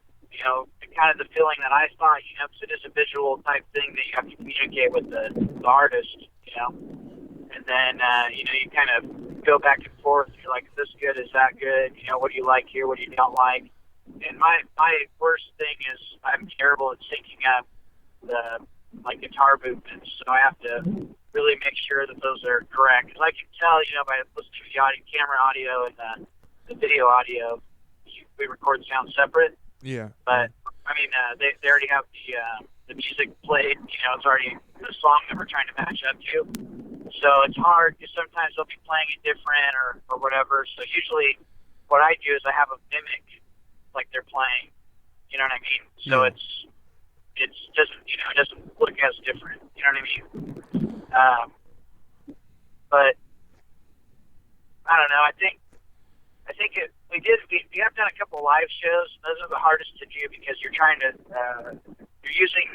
kind of the feeling that I thought, because it is a visual type thing that you have to communicate with the artist, And then, you kind of go back and forth. You're like, is this good? Is that good? What do you like here? What do you don't like? And my worst thing is I'm terrible at syncing up the guitar movements, so I have to really make sure that those are correct. Because I can tell, by listening to the camera audio and the video audio, we record sound separate. Yeah. But I mean, they already have the music played. It's already the song that we're trying to match up to. So it's hard because sometimes they'll be playing it different or whatever. So usually, what I do is I have a mimic like they're playing. You know what I mean? So Yeah. it doesn't look as different. You know what I mean? But I don't know. I think we have done a couple live shows. Those are the hardest to do because you're trying to you're using,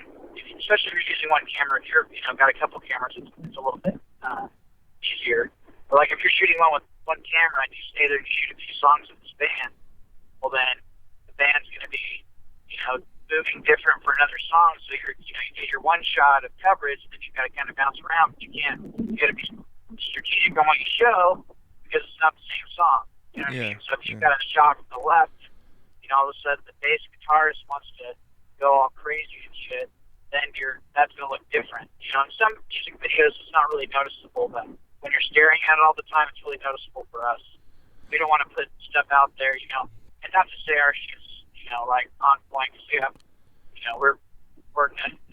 especially if you're using one camera. If you're got a couple cameras, it's a little bit easier. But like if you're shooting one with one camera and you stay there and you shoot a few songs with this band, well then the band's going to be moving different for another song. So you get your one shot of coverage, and then you've got to kind of bounce around. But you got to be strategic on what you show because it's not the same song. You know what I mean? So if you've got a shot from the left, all of a sudden the bass guitarist wants to go all crazy and shit, then that's going to look different. In some music videos it's not really noticeable, but when you're staring at it all the time, it's really noticeable for us. We don't want to put stuff out there, and not to say our shit's, like on point, because we have, we're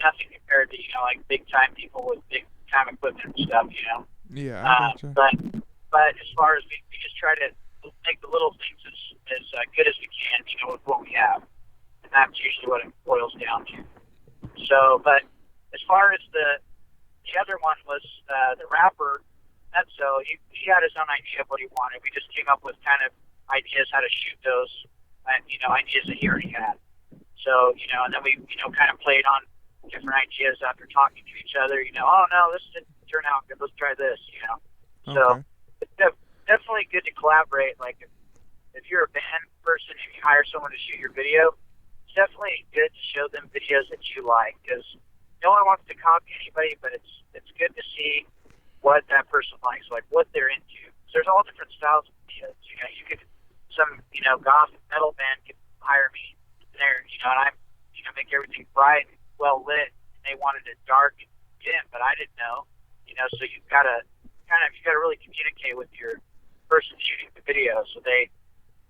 nothing compared to, like big time people with big time equipment and stuff, Yeah, I gotcha. But as far as we just try to make the little things as good as we can, with what we have. And that's usually what it boils down to. So, but as far as the other one was the rapper, Etzo, he had his own idea of what he wanted. We just came up with kind of ideas how to shoot those, ideas that he already had. So, and then we, kind of played on different ideas after talking to each other, oh no, this didn't turn out good, let's try this, Okay. So it's definitely good to collaborate. Like if you're a band person, if you hire someone to shoot your video, it's definitely good to show them videos that you like, because no one wants to copy anybody, but it's good to see what that person likes, like what they're into. So there's all different styles of videos. You could, some, goth metal band could hire me there, and I'm, make everything bright and well lit, and they wanted it dark and dim, but I didn't know, so you've got to really communicate with your person shooting the video, so they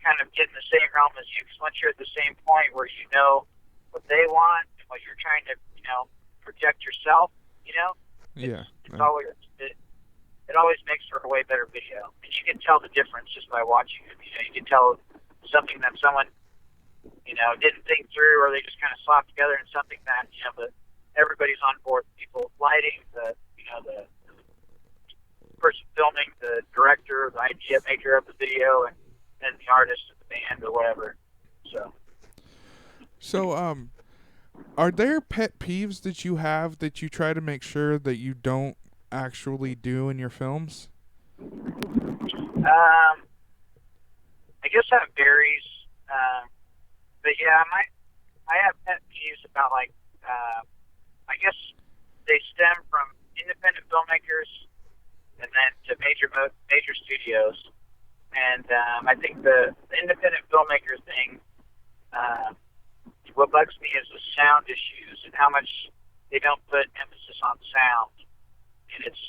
kind of get in the same realm as you. Because once you're at the same point where you know what they want and what you're trying to, project yourself, Yeah. it's always it always makes for a way better video, and you can tell the difference just by watching it. You can tell something that someone didn't think through, or they just kind of slapped together, and something that but everybody's on board. People lighting, the person filming, the director, the idea maker of the video, and the artist of the band or whatever. So are there pet peeves that you have that you try to make sure that you don't actually do in your films? I guess that varies. But yeah, I have pet peeves about I guess they stem from independent filmmakers and then to major studios. And I think the independent filmmaker thing, what bugs me is the sound issues and how much they don't put emphasis on sound. And it's,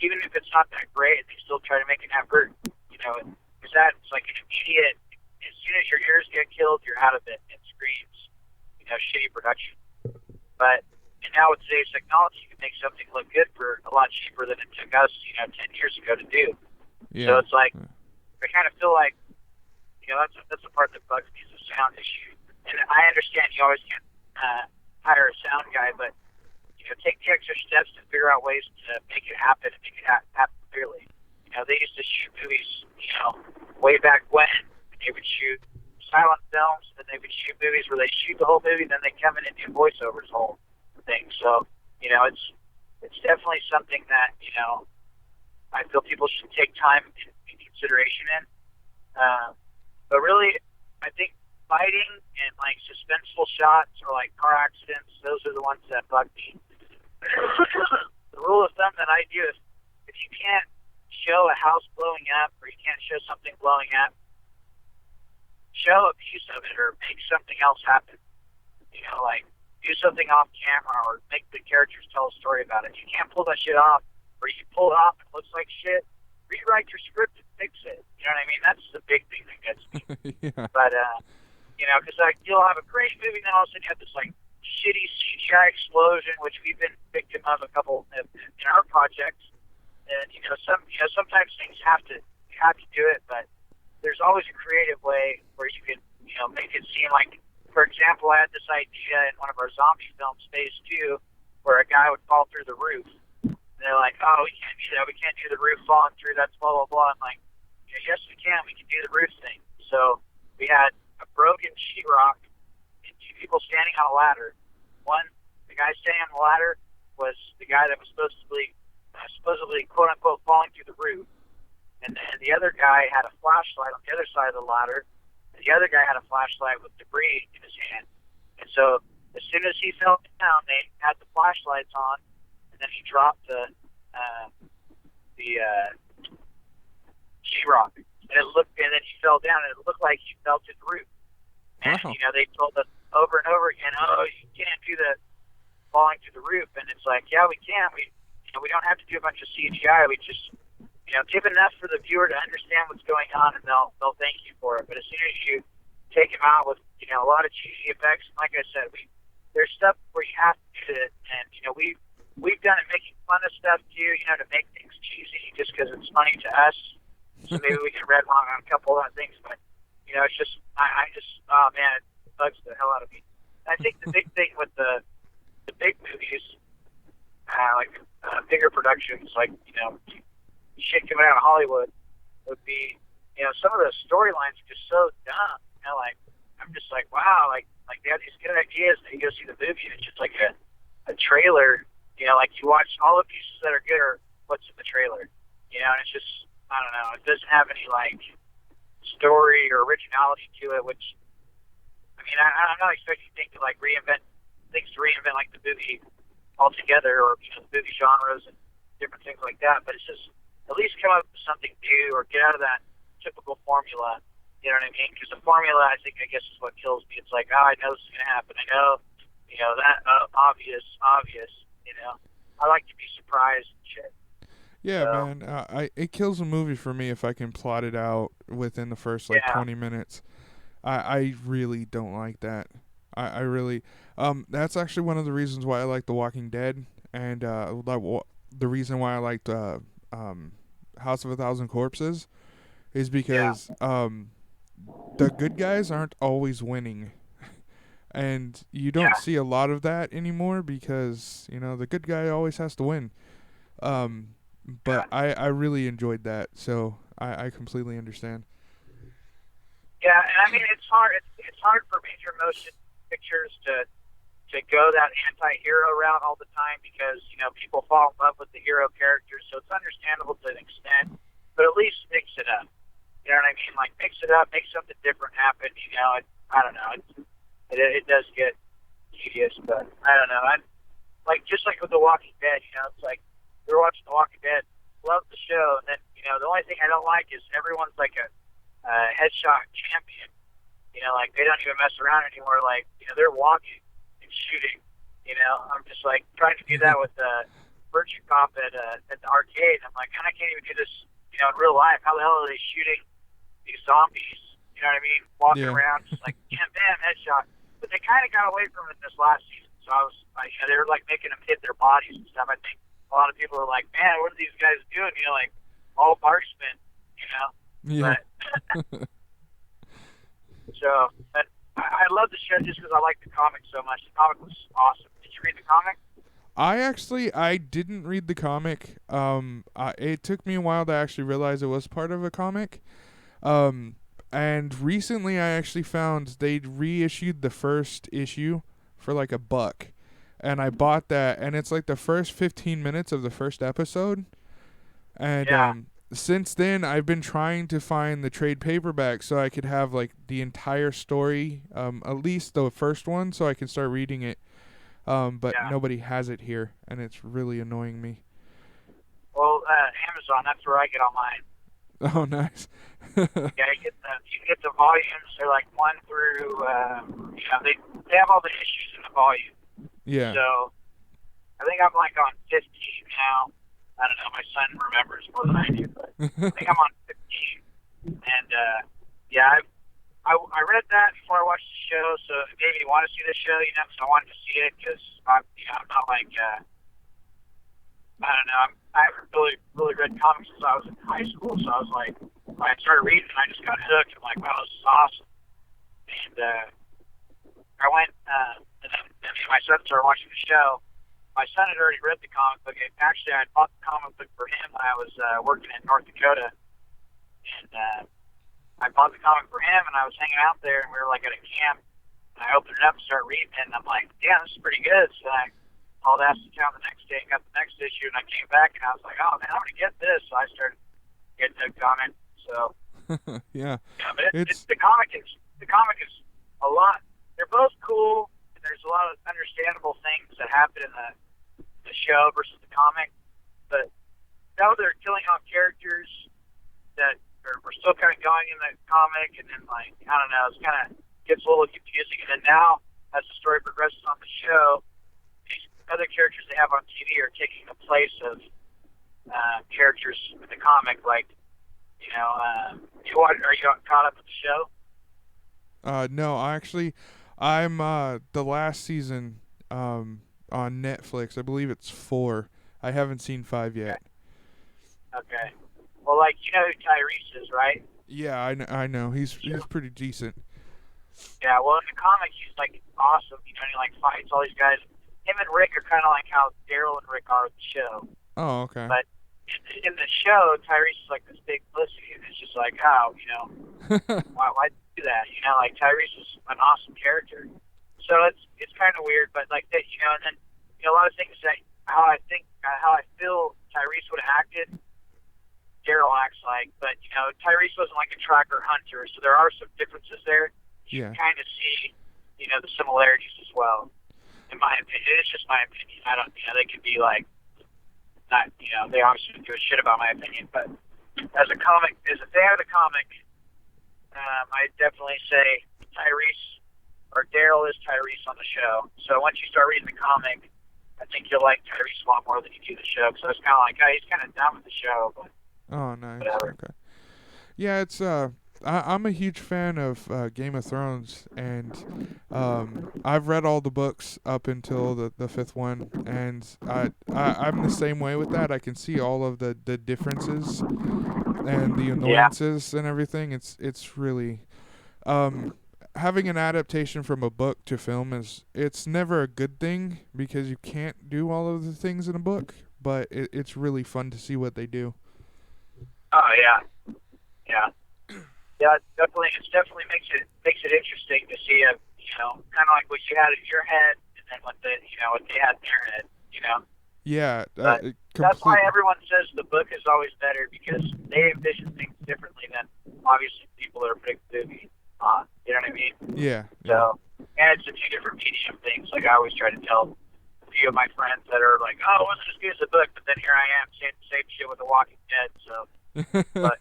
even if it's not that great, they still try to make an effort, because that's like an immediate, as your ears get killed, you're out of it. It screams, shitty production. But and now with today's technology, you can make something look good for a lot cheaper than it took us, 10 years ago to do. Yeah. So it's like, I kind of feel like, that's the part that bugs me is the sound issue. And I understand you always can't hire a sound guy, but, take the extra steps to figure out ways to make it happen and make it happen clearly. They used to shoot movies, way back when. They would shoot silent films, and they would shoot movies where they shoot the whole movie, then they come in and do voiceovers whole thing. So, it's definitely something that, I feel people should take time in consideration in. But really, I think fighting and like suspenseful shots or like car accidents, those are the ones that bug me. The rule of thumb that I do is if you can't show a house blowing up or you can't show something blowing up, show a piece of it or make something else happen. Like do something off camera or make the characters tell a story about it. If you can't pull that shit off or you pull it off and it looks like shit, rewrite your script and fix it. You know what I mean? That's the big thing that gets me. Yeah. But, because like you'll have a great movie and then all of a sudden you have this like shitty CGI explosion, which we've been victim of a couple in our projects. And sometimes things have to do it, but there's always a creative way where you can make it seem like, for example, I had this idea in one of our zombie films, Phase 2, where a guy would fall through the roof. And they're like, oh, we can't do that. We can't do the roof falling through. That's blah blah blah. I'm like, yes, we can. We can do the roof thing. So we had a broken sheetrock and two people standing on a ladder. The guy standing on the ladder was the guy that was supposedly quote unquote falling through the roof, and then the other guy had a flashlight on the other side of the ladder, and the other guy had a flashlight with debris in his hand. And so as soon as he fell down, they had the flashlights on, and then he dropped the sheetrock, and then he fell down, and it looked like he fell to the roof. And they told us over and over again, oh, you can't do the falling through the roof, and it's like, yeah, we can. We don't have to do a bunch of CGI. We just give enough for the viewer to understand what's going on, and they'll thank you for it. But as soon as you take them out with a lot of cheesy effects, like I said, there's stuff where you have to do it, and we've done it making fun of stuff too, to make things cheesy just because it's funny to us. So maybe we can red wrong on a couple of things, but it's just oh man, it bugs the hell out of me. I think the big thing with the big movies, bigger productions, like shit coming out of Hollywood, would be some of the storylines are just so dumb. I'm just like, wow, like they have these good ideas, and you go see the movie, and it's just like a trailer. Like you watch all the pieces that are good or what's in the trailer. And it's just, I don't know, it doesn't have any like story or originality to it, which I'm not expecting things to reinvent like the movie altogether, or the movie genres and different things like that. But it's just at least come up with something new or get out of that typical formula. You know what I mean? Because the formula, I guess, is what kills me. It's like, oh, I know this is gonna happen. I know, that obvious. I like to be surprised and shit. Yeah, so, man. It kills a movie for me if I can plot it out within the first 20 minutes. I really don't like that. I really that's actually one of the reasons why I like The Walking Dead, and the reason why I liked House of a Thousand Corpses is because the good guys aren't always winning. And you don't see a lot of that anymore because, the good guy always has to win. But I really enjoyed that, so I completely understand. Yeah, and it's hard. It's hard for major motion pictures to go that anti-hero route all the time because people fall in love with the hero characters, so it's understandable to an extent. But at least mix it up. You know what I mean? Like mix it up, make something different happen. I don't know. It does get tedious, but I don't know. Just like with The Walking Dead. It's like we were watching The Walking Dead, love the show, and then the only thing I don't like is everyone's like a headshot champion. Like they don't even mess around anymore. Like they're walking and shooting. I'm just like trying to do that with Virtue Cop at the arcade. I'm like, I can't even do this. In real life, how the hell are they shooting these zombies? You know what I mean? Walking Yeah. around, just like bam, bam, headshot. But they kind of got away from it this last season. So I was like, they were like making them hit their bodies and stuff. I think a lot of people are like, man, what are these guys doing? You know, like all marksmen, you know. Yeah. But so, but I love the show just because I like the comic so much. The comic was awesome. Did you read the comic? I didn't read the comic. It took me a while to actually realize it was part of a comic. Um, and recently I actually found they'd reissued the first issue for like $1, and I bought that, and it's like the first 15 minutes of the first episode. And Yeah, since then I've been trying to find the trade paperback so I could have like the entire story, at least the first one, so I can start reading it. But yeah. nobody has it here, and it's really annoying me. Well, Amazon, that's where I get all mine. Oh, nice. Yeah, you get the volumes. They're like 1 through, they have all the issues in the volume. Yeah. So I think I'm like on 15 now. I don't know. My son remembers more than I do, but I think I'm on 15. And yeah, I read that before I watched the show, so it made me want to see the show. You know, so I wanted to see it because I'm not like I don't know. I haven't really read comics since I was in high school, so I was like, when I started reading, I just got hooked. I'm like, wow, this is awesome. And I went, and then my son started watching the show. My son had already read the comic book. Actually, I had bought the comic book for him when I was working in North Dakota. And I bought the comic for him, and I was hanging out there, and we were like at a camp. And I opened it up and started reading it, and I'm like, yeah, this is pretty good. So I called Aston Town the next day and got the next issue, and I came back, and I was like, oh, man, I'm going to get this. So I started getting hooked on it. So, Yeah. yeah, but It's the comic is a lot. They're both cool, and there's a lot of understandable things that happen in the show versus the comic. But now they're killing off characters that we're still kind of going in the comic, and then like I don't know, it's kind of gets a little confusing. And then now, as the story progresses on the show, these other characters they have on TV are taking the place of characters in the comic. Like, you know, are you caught up with the show? no, actually, I'm the last season on Netflix. I believe it's 4. I haven't seen 5 yet. Okay. Well, like you know who Tyrese is, right? Yeah, I know. He's pretty decent. Yeah. Well, in the comic, he's like awesome. You know, he like fights all these guys. Him and Rick are kind of like how Daryl and Rick are in the show. Oh, okay. But in the show, Tyrese is like this big pussy, and it's just like, how, you know, why do that? You know, like Tyrese is an awesome character. So it's kind of weird, but like that, you know, and then you know a lot of things that how I feel Tyrese would have acted, Daryl acts like, but you know, Tyrese wasn't like a tracker hunter, so there are some differences there. You Yeah. can kind of see, you know, the similarities as well. In my opinion, it's just my opinion. I don't, you know, they could be like, not, you know, they obviously don't give a shit about my opinion, but as a fan of the comic, I definitely say Tyrese or Daryl is Tyrese on the show. So once you start reading the comic, I think you'll like Tyrese a lot more than you do the show. So it's kind of like, oh, he's kind of done with the show, but Oh, nice. whatever. Okay. Yeah, it's I'm a huge fan of Game of Thrones, and I've read all the books up until the 5th one, and I'm the same way with that. I can see all of the differences and the annoyances and everything. It's really having an adaptation from a book to film it's never a good thing because you can't do all of the things in a book, but it's really fun to see what they do. Oh yeah, yeah. Yeah, it definitely makes it interesting to see kind of like what you had in your head and then what they had in their head, you know. Yeah, But that's why everyone says the book is always better because they envision things differently than obviously people that are big movie. You know what I mean? Yeah. So, and it's a few different medium things. Like I always try to tell a few of my friends that are like, "Oh, it wasn't as good as the book," but then here I am saying the same shit with The Walking Dead. So, but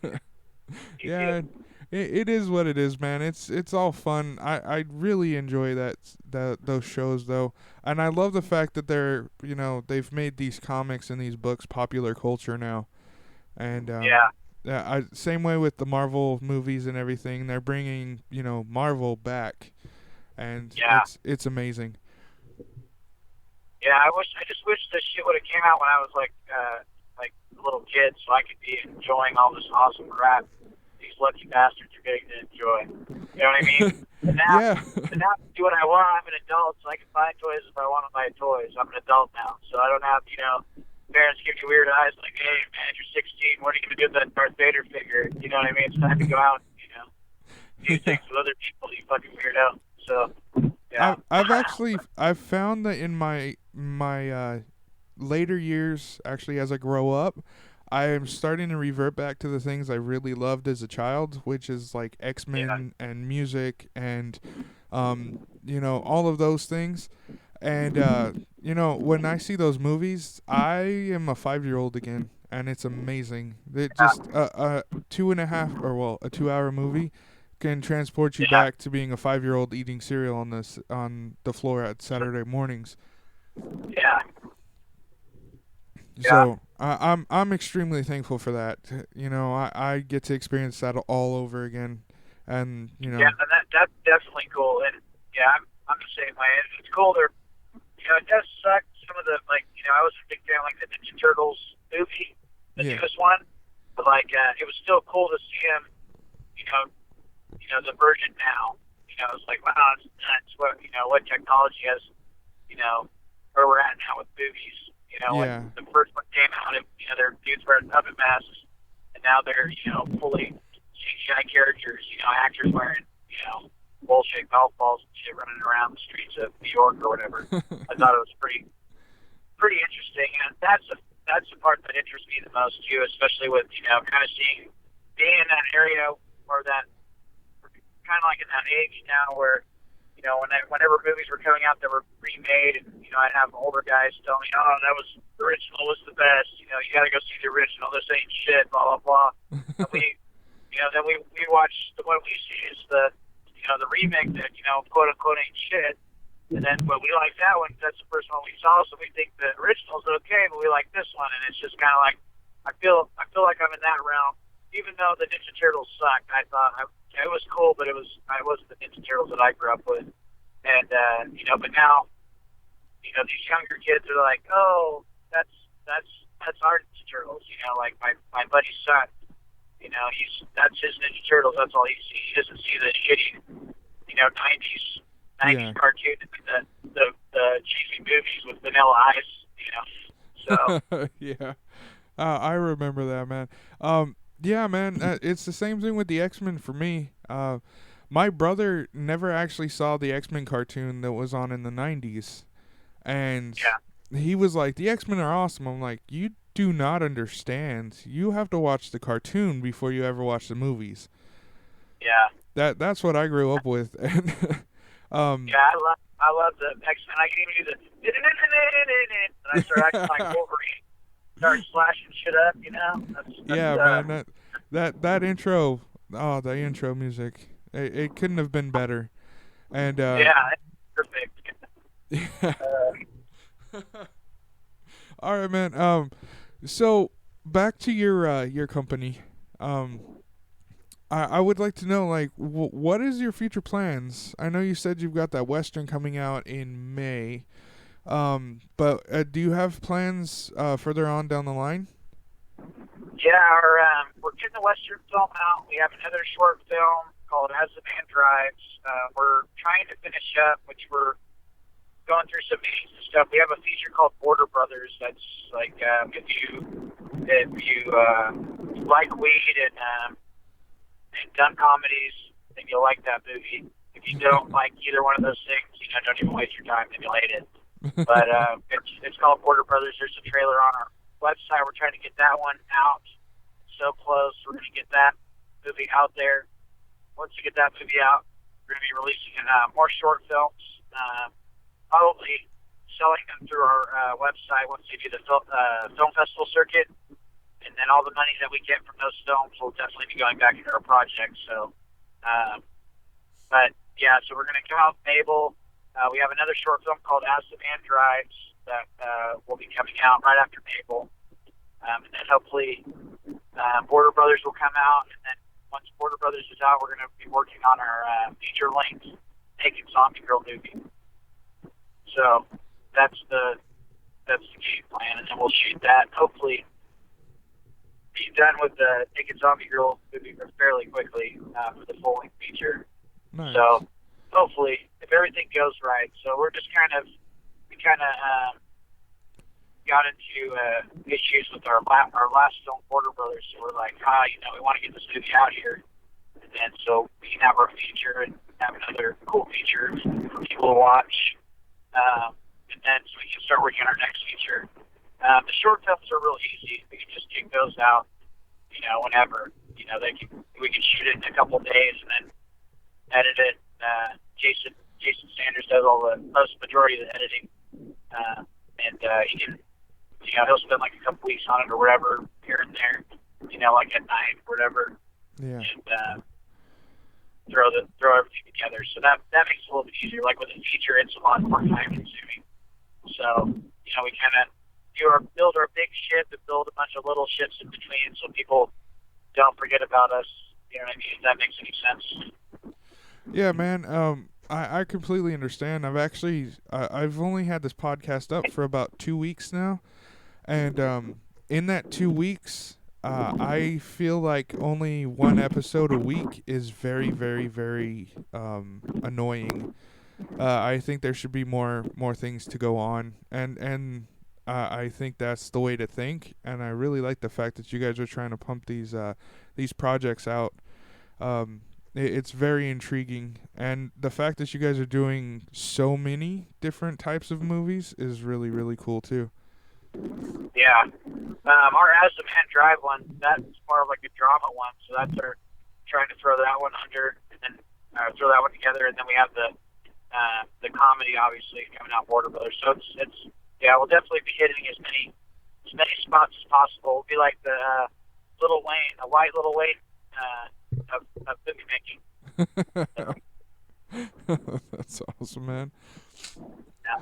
yeah. It is what it is, man. It's all fun. I really enjoy those shows though, and I love the fact that they've made these comics and these books popular culture now, and yeah, Same way with the Marvel movies and everything. They're bringing Marvel back, and Yeah. it's amazing. Yeah, I just wish this shit would have came out when I was like a little kid, so I could be enjoying all this awesome crap these lucky bastards are getting to enjoy. You know what I mean? And now, Yeah. and now I can do what I want. I'm an adult, so I can buy toys if I want to buy toys. I'm an adult now, so I don't have parents give you weird eyes like, hey man, you're 16. What are you gonna do with that Darth Vader figure? You know what I mean? It's time to go out. Do things with other people. You fucking weirdo. So. Yeah. I've found that in my later years, actually, as I grow up, I am starting to revert back to the things I really loved as a child, which is like X-Men and music and all of those things. And when I see those movies, I am a 5-year-old again, and it's amazing. It just a 2.5 or a 2-hour movie can transport you back to being a 5-year-old eating cereal on the floor at Saturday mornings. Yeah. So I'm extremely thankful for that. I get to experience that all over again, and Yeah, and that's definitely cool. And yeah, I'm the same way. It's cool. It does suck. Some of the I was a big fan like the Ninja Turtles movie, the newest one, but it was still cool to see him. The version now. It's like, wow, it's nuts what technology has, where we're at now with movies. When the first one came out, their dudes wearing puppet masks, and now they're, fully CGI characters, actors wearing, bullshit golf balls and shit running around the streets of New York or whatever. I thought it was pretty interesting, and that's the part that interests me the most too, especially with, kind of being in that area or that kind of like in that age now where, whenever movies were coming out that were remade, and I'd have older guys tell me, "Oh, that was the original was the best. You got to go see the original. This ain't shit." Blah blah blah. And then we watch the one we see is the remake that quote unquote ain't shit. And then but we like that one. That's the first one we saw, so we think the original's okay, but we like this one, and it's just kind of like I feel like I'm in that realm. Even though the Ninja Turtles sucked, I thought it was cool, but it wasn't the Ninja Turtles that I grew up with. And but now, these younger kids are like, oh, that's our Ninja Turtles. Like my buddy's son, that's his Ninja Turtles. That's all he sees. He doesn't see the shitty, 90s cartoon, the cheesy movies with vanilla ice. So yeah, I remember that, man. Yeah, man, it's the same thing with the X-Men for me. My brother never actually saw the X-Men cartoon that was on in the 90s. And he was like, the X-Men are awesome. I'm like, you do not understand. You have to watch the cartoon before you ever watch the movies. Yeah. That's what I grew up with. And I love the X-Men. I can even do the and I start acting like Wolverine. Start slashing shit up, That's, man, that intro, the intro music, it couldn't have been better. And perfect. Yeah. All right, man. So back to your company. I would like to know, like, what is your future plans? I know you said you've got that Western coming out in May. But do you have plans further on down the line? Yeah, we're getting the Western film out. We have another short film called As the Man Drives. We're trying to finish up, which we're going through some meetings and stuff. We have a feature called Border Brothers. That's like if you like weed and gun comedies, then you'll like that movie. If you don't like either one of those things, don't even waste your time. Then you'll hate it. But it's called Border Brothers. There's a trailer on our website. We're trying to get that one out. So close. We're going to get that movie out there. Once we get that movie out, we're going to be releasing more short films. Probably selling them through our website once they do the film festival circuit. And then all the money that we get from those films will definitely be going back into our project. So, but yeah, so we're going to come out Mabel. We have another short film called As the Man Drives that will be coming out right after Mabel. And then hopefully Border Brothers will come out, and then once Border Brothers is out, we're going to be working on our feature-length Naked Zombie Girl movie. So that's the game plan, and then we'll shoot that. Hopefully, be done with the Naked Zombie Girl movie fairly quickly for the full-length feature. Nice. So hopefully, if everything goes right, so we're just kind of got into issues with our last film, Border Brothers. So we're like, we want to get this movie out here, and so we can have our feature and have another cool feature for people to watch, and then so we can start working on our next feature. The short films are real easy. We can just kick those out, whenever. We can shoot it in a couple days and then edit it. Jason Sanders does all the majority of the editing, and he can. He'll spend like a couple weeks on it or whatever, here and there, like at night or whatever. Yeah. And throw everything together. So that makes it a little bit easier. Like with a feature, it's a lot more time consuming. So, we kind of build our big ship and build a bunch of little ships in between so people don't forget about us. You know what I mean? If that makes any sense. Yeah, man. I completely understand. I've only had this podcast up for about 2 weeks now. And in that 2 weeks, I feel like only one episode a week is very, very, very annoying. I think there should be more things to go on, and I think that's the way to think. And I really like the fact that you guys are trying to pump these projects out. It's very intriguing, and the fact that you guys are doing so many different types of movies is really, really cool too. Yeah. Our As the Man Drive one, that's more of like a drama one, so that's our trying to throw that one under, and then throw that one together, and then we have the comedy obviously coming out, Border Brothers. So it's we'll definitely be hitting as many spots as possible. It'll be like the Little Wayne, a white Little Wayne of movie making. That's awesome, man. Yeah.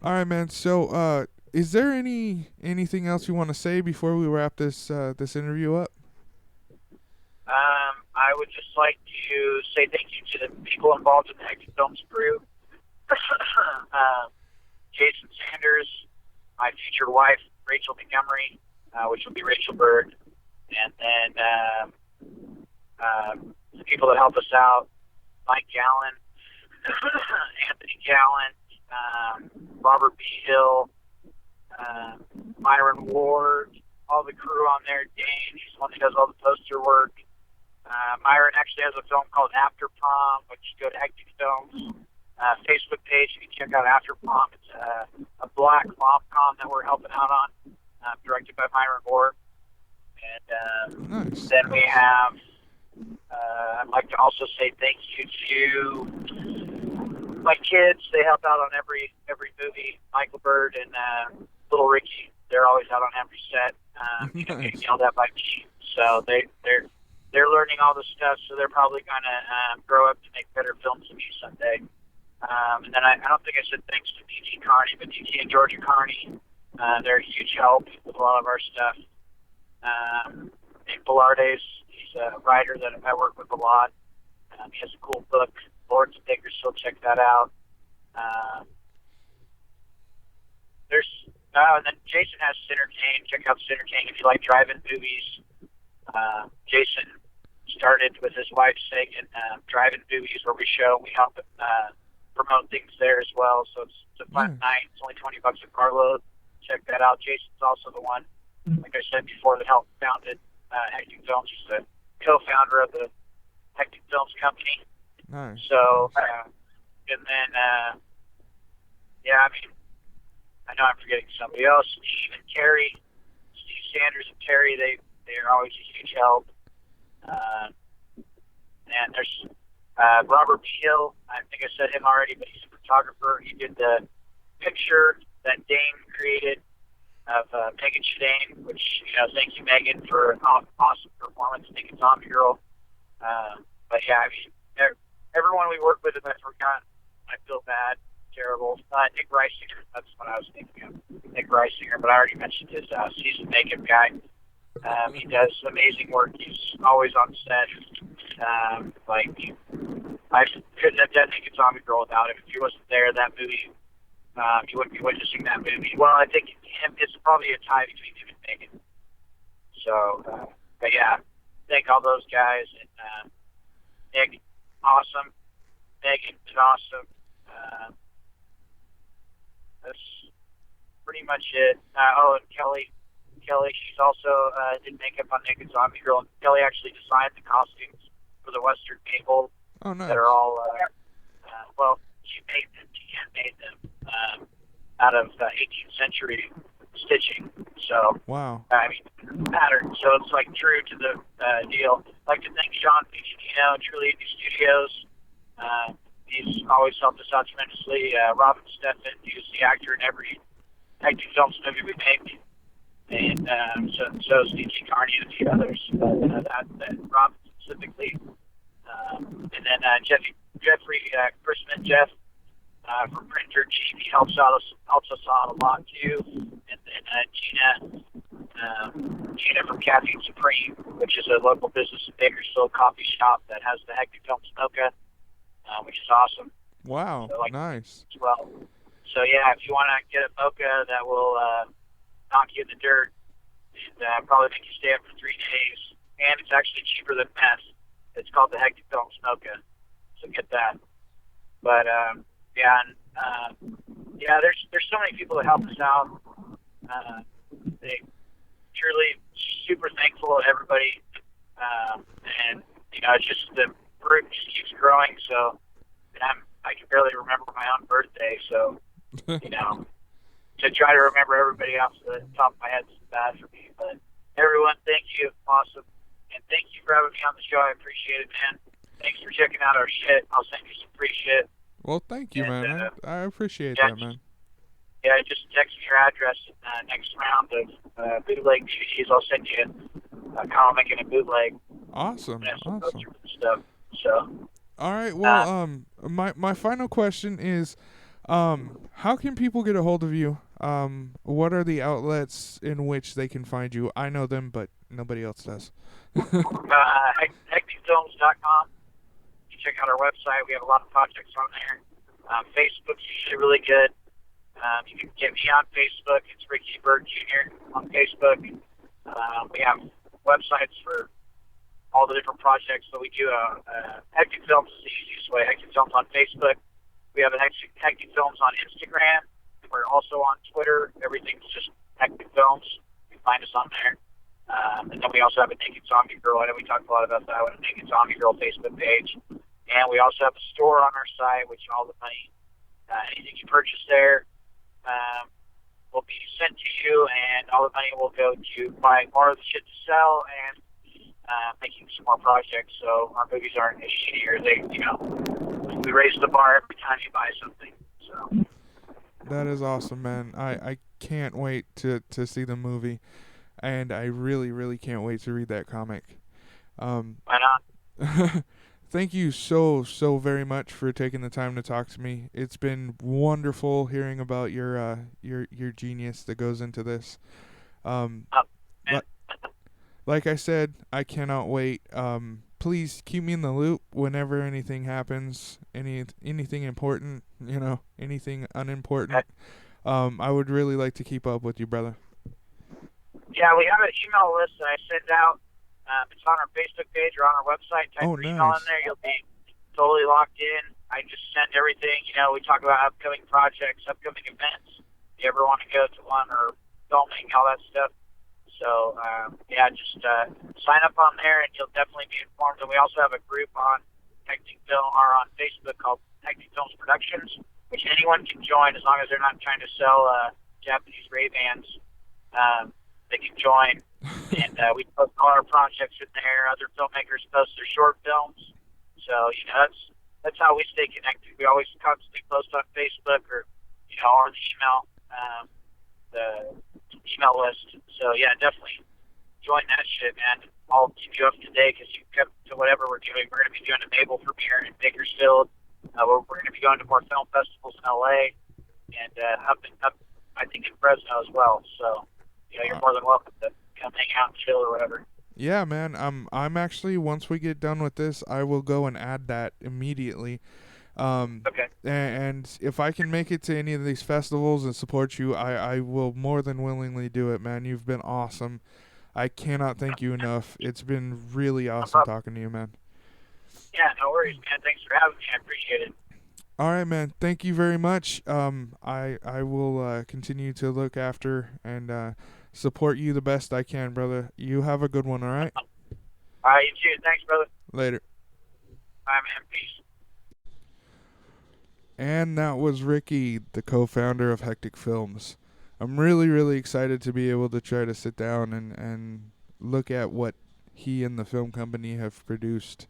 All right, man. So, is there anything else you want to say before we wrap this interview up? I would just like to say thank you to the people involved in the Hectic Films crew. Jason Sanders, my future wife, Rachel Montgomery, which will be Rachel Bird, and then the people that help us out, Mike Gallen, Anthony Gallen, Robert B. Hill, Myron Ward, all the crew on there. Dane, he's the one that does all the poster work. Myron actually has a film called After Prom, which you go to Hectic Films Facebook page. You can check out After Prom. It's a black rom-com that we're helping out on, directed by Myron Ward. And Nice. then we have, I'd like to also say thank you to my kids. They help out on every movie. Michael Bird and little Rickey, they're always out on every set. Getting yelled at by me. So they're learning all this stuff. So they're probably gonna grow up to make better films than me someday. And then I don't think I said thanks to DT Carney, but DT and Georgia Carney, they're a huge help with a lot of our stuff. Nick Velardes, he's a writer that I work with a lot. He has a cool book, Lords of Bakersfield. Check that out. And then Jason has Centertain. Check out Centertain if you like drive-in movies. Jason started with his wife Sagan drive-in movies where we help promote things there as well. So it's a fun night. It's only $20 a carload. Check that out. Jason's also the one, like I said before, that helped founded Hectic Films. He's the co-founder of the Hectic Films company. Nice. So, and then, I know I'm forgetting somebody else. Steve and Terry, Steve Sanders and Terry, they are always a huge help. And there's Robert B. Hill. I think I said him already, but he's a photographer. He did the picture that Dane created of Megan Shadane, which, thank you, Megan, for an awesome performance. I think it's Zombie Girl. But yeah, everyone we work with, if I forgot, I feel bad, terrible. Nick Reisinger, that's what I was thinking of. Nick Reisinger, but I already mentioned his season makeup guy. He does amazing work. He's always on set. Like, I couldn't have done Naked Zombie Girl without him. If he wasn't there, that movie, you wouldn't be witnessing that movie. Well, I think it's probably a tie between him and Megan. So, but yeah, thank all those guys. And Nick, awesome. Megan is awesome. That's pretty much it. And Kelly. She's also did makeup on Naked Zombie Girl. Kelly actually designed the costumes for the Western Table. Oh, nice. That are all, she made them. She handmade them out of 18th century stitching. So, Wow. Pattern. So it's like true to the deal. I'd like to thank Sean Piccinino, Truly Indie Studios. He's always helped us out tremendously. Robin Steffen, who's the actor in every Hectic Films movie we make. And so is D.G. Carney and a few others. That Robin specifically. And then Jeffrey Chrisman, Jeff from Printer Chief, he helps us out a lot too. And then Gina from Caffeine Supreme, which is a local business in Bakersfield coffee shop that has the Hectic Films mocha, which is awesome. Wow, so, nice. As well. So yeah, if you want to get a mocha that will knock you in the dirt and probably make you stay up for 3 days, and it's actually cheaper than meth. It's called the Hectic Films mocha, so get that. But there's so many people that help us out. They truly super thankful to everybody, and it's just the group just keeps growing. So, and I can barely remember my own birthday, so to try to remember everybody off the top of my head is bad for me. But everyone, thank you, awesome, and thank you for having me on the show. I appreciate it, man. Thanks for checking out our shit. I'll send you some free shit. Well, thank you, man. I appreciate that, man. Yeah, just text me your address. Next round of bootleg DVDs, I'll send you a comic and a bootleg. Awesome. Stuff. So. All right. Well, my final question is, how can people get a hold of you? What are the outlets in which they can find you? I know them, but nobody else does. HecticFilms.com. You check out our website. We have a lot of projects on there. Facebook's usually really good. You can get me on Facebook. It's Ricky Bird Jr. on Facebook. We have websites for all the different projects. So we do Hectic Films is the easiest way. Hectic Films on Facebook. We have a Hectic Films on Instagram. We're also on Twitter. Everything's just Hectic Films. You can find us on there. And then we also have a Naked Zombie Girl. I know we talked a lot about that with a Naked Zombie Girl Facebook page. And we also have a store on our site, which all the money, anything you purchase there, will be sent to you, and all the money will go to buying more of the shit to sell and making some more projects. So our movies aren't as shittier. We raise the bar every time you buy something. So that is awesome, man. I can't wait to see the movie, and I really, really can't wait to read that comic. Why not? Thank you so very much for taking the time to talk to me. It's been wonderful hearing about your genius that goes into this. Like I said, I cannot wait. Please keep me in the loop whenever anything happens, anything important, anything unimportant. I would really like to keep up with you, brother. Yeah, we have an email list that I send out. It's on our Facebook page or on our website. Type your email in there. You'll be totally locked in. I just send everything. We talk about upcoming projects, upcoming events. If you ever want to go to one or filming, all that stuff. So, just sign up on there and you'll definitely be informed. And we also have a group on on Facebook called Hectic Films Productions, which anyone can join as long as they're not trying to sell Japanese Ray-Bans. They can join. And we post all our projects in there. Other filmmakers post their short films. So, that's how we stay connected. We always constantly post on Facebook or on the email list. So, yeah, definitely join that shit, man. I'll keep you up to date because you kept to whatever we're doing. We're going to be doing a Mabel premiere in Bakersfield. We're going to be going to more film festivals in LA and up I think in Fresno as well. So, you're more than welcome to come hang out and chill or whatever. Yeah, man. I'm actually, once we get done with this, I will go and add that immediately. Okay. And if I can make it to any of these festivals and support you, I will more than willingly do it, man. You've been awesome. I cannot thank you enough. It's been really No awesome problem. talking to you, man. Yeah, no worries, man. Thanks for having me. I appreciate it. All right, man. Thank you very much. I will continue to look after and support you the best I can, brother. You have a good one, all right? All right, you too. Thanks, brother. Later. All right, man. Peace. And that was Ricky, the co-founder of Hectic Films. I'm really, really excited to be able to try to sit down and look at what he and the film company have produced.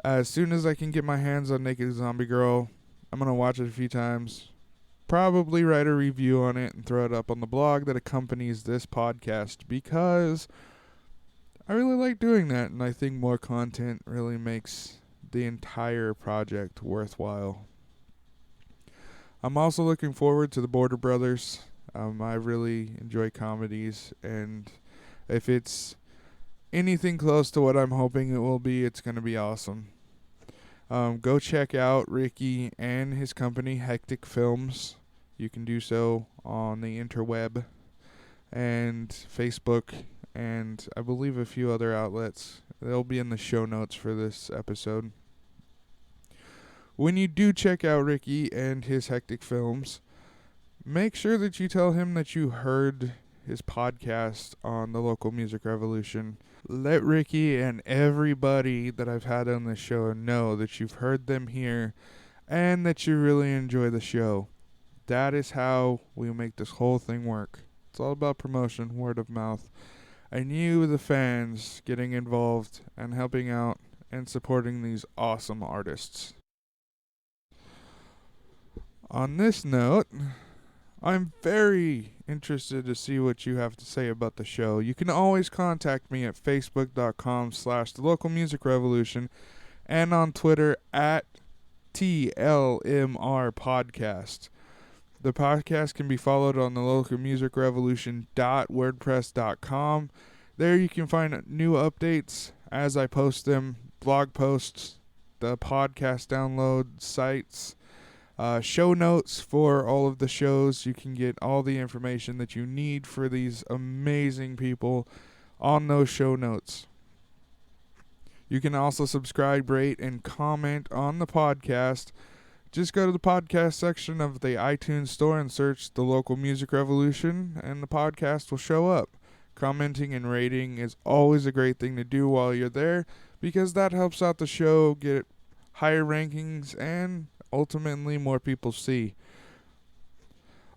As soon as I can get my hands on Naked Zombie Girl, I'm going to watch it a few times, probably write a review on it and throw it up on the blog that accompanies this podcast, because I really like doing that, and I think more content really makes the entire project worthwhile. I'm also looking forward to the Border Brothers. I really enjoy comedies, and if it's anything close to what I'm hoping it will be, it's going to be awesome. Go check out Ricky and his company, Hectic Films. You can do so on the interweb and Facebook, and I believe a few other outlets. They'll be in the show notes for this episode. When you do check out Ricky and his Hectic Films, make sure that you tell him that you heard his podcast on the Local Music Revolution. Let Ricky and everybody that I've had on this show know that you've heard them here and that you really enjoy the show. That is how we make this whole thing work. It's all about promotion, word of mouth, and you, the fans, getting involved and helping out and supporting these awesome artists. On this note, I'm very interested to see what you have to say about the show. You can always contact me at facebook.com/thelocalmusicrevolution and on Twitter at TLMR Podcast. The podcast can be followed on thelocalmusicrevolution.wordpress.com. There you can find new updates as I post them, blog posts, the podcast download sites, show notes for all of the shows. You can get all the information that you need for these amazing people on those show notes. You can also subscribe, rate, and comment on the podcast. Just go to the podcast section of the iTunes store and search The Local Music Revolution, and the podcast will show up. Commenting and rating is always a great thing to do while you're there, because that helps out the show get higher rankings and ultimately more people see.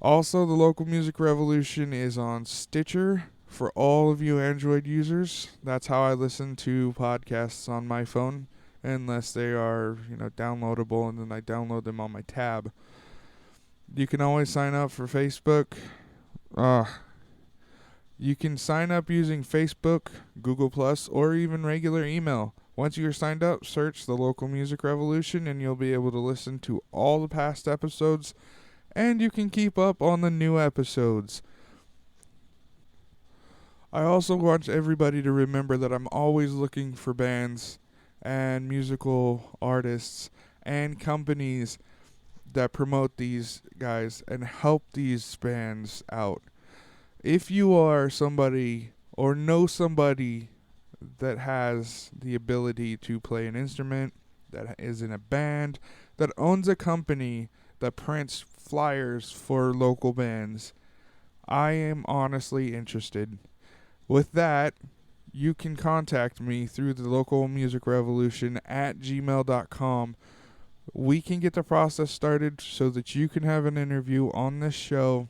Also, the Local Music Revolution is on Stitcher for all of you Android users. That's how I listen to podcasts on my phone, unless they are, downloadable, and then I download them on my tab. You can always sign up for Facebook. You can sign up using Facebook, Google+, or even regular email. Once you're signed up, search The Local Music Revolution, and you'll be able to listen to all the past episodes, and you can keep up on the new episodes. I also want everybody to remember that I'm always looking for bands and musical artists and companies that promote these guys and help these bands out. If you are somebody or know somebody that has the ability to play an instrument, that is in a band, that owns a company that prints flyers for local bands, I am honestly interested. With that, you can contact me through the Local Music Revolution at gmail.com. We can get the process started so that you can have an interview on this show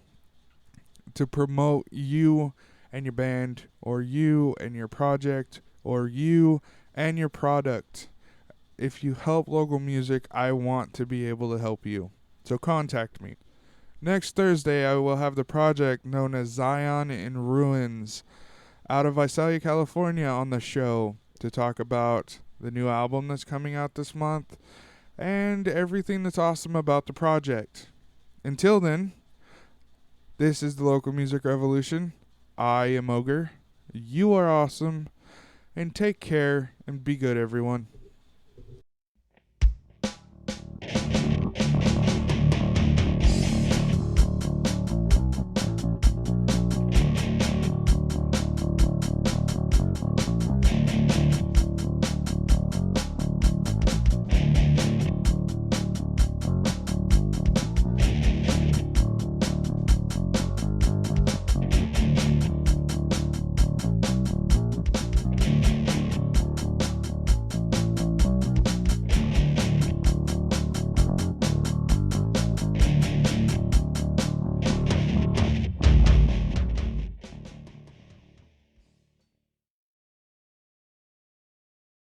to promote you and your band, or you and your project, or you and your product. If you help local music, I want to be able to help you. So contact me. Next Thursday, I will have the project known as Zion in Ruins out of Visalia, California on the show to talk about the new album that's coming out this month and everything that's awesome about the project. Until then, this is the Local Music Revolution. I am Ogre. You are awesome. And take care and be good, everyone.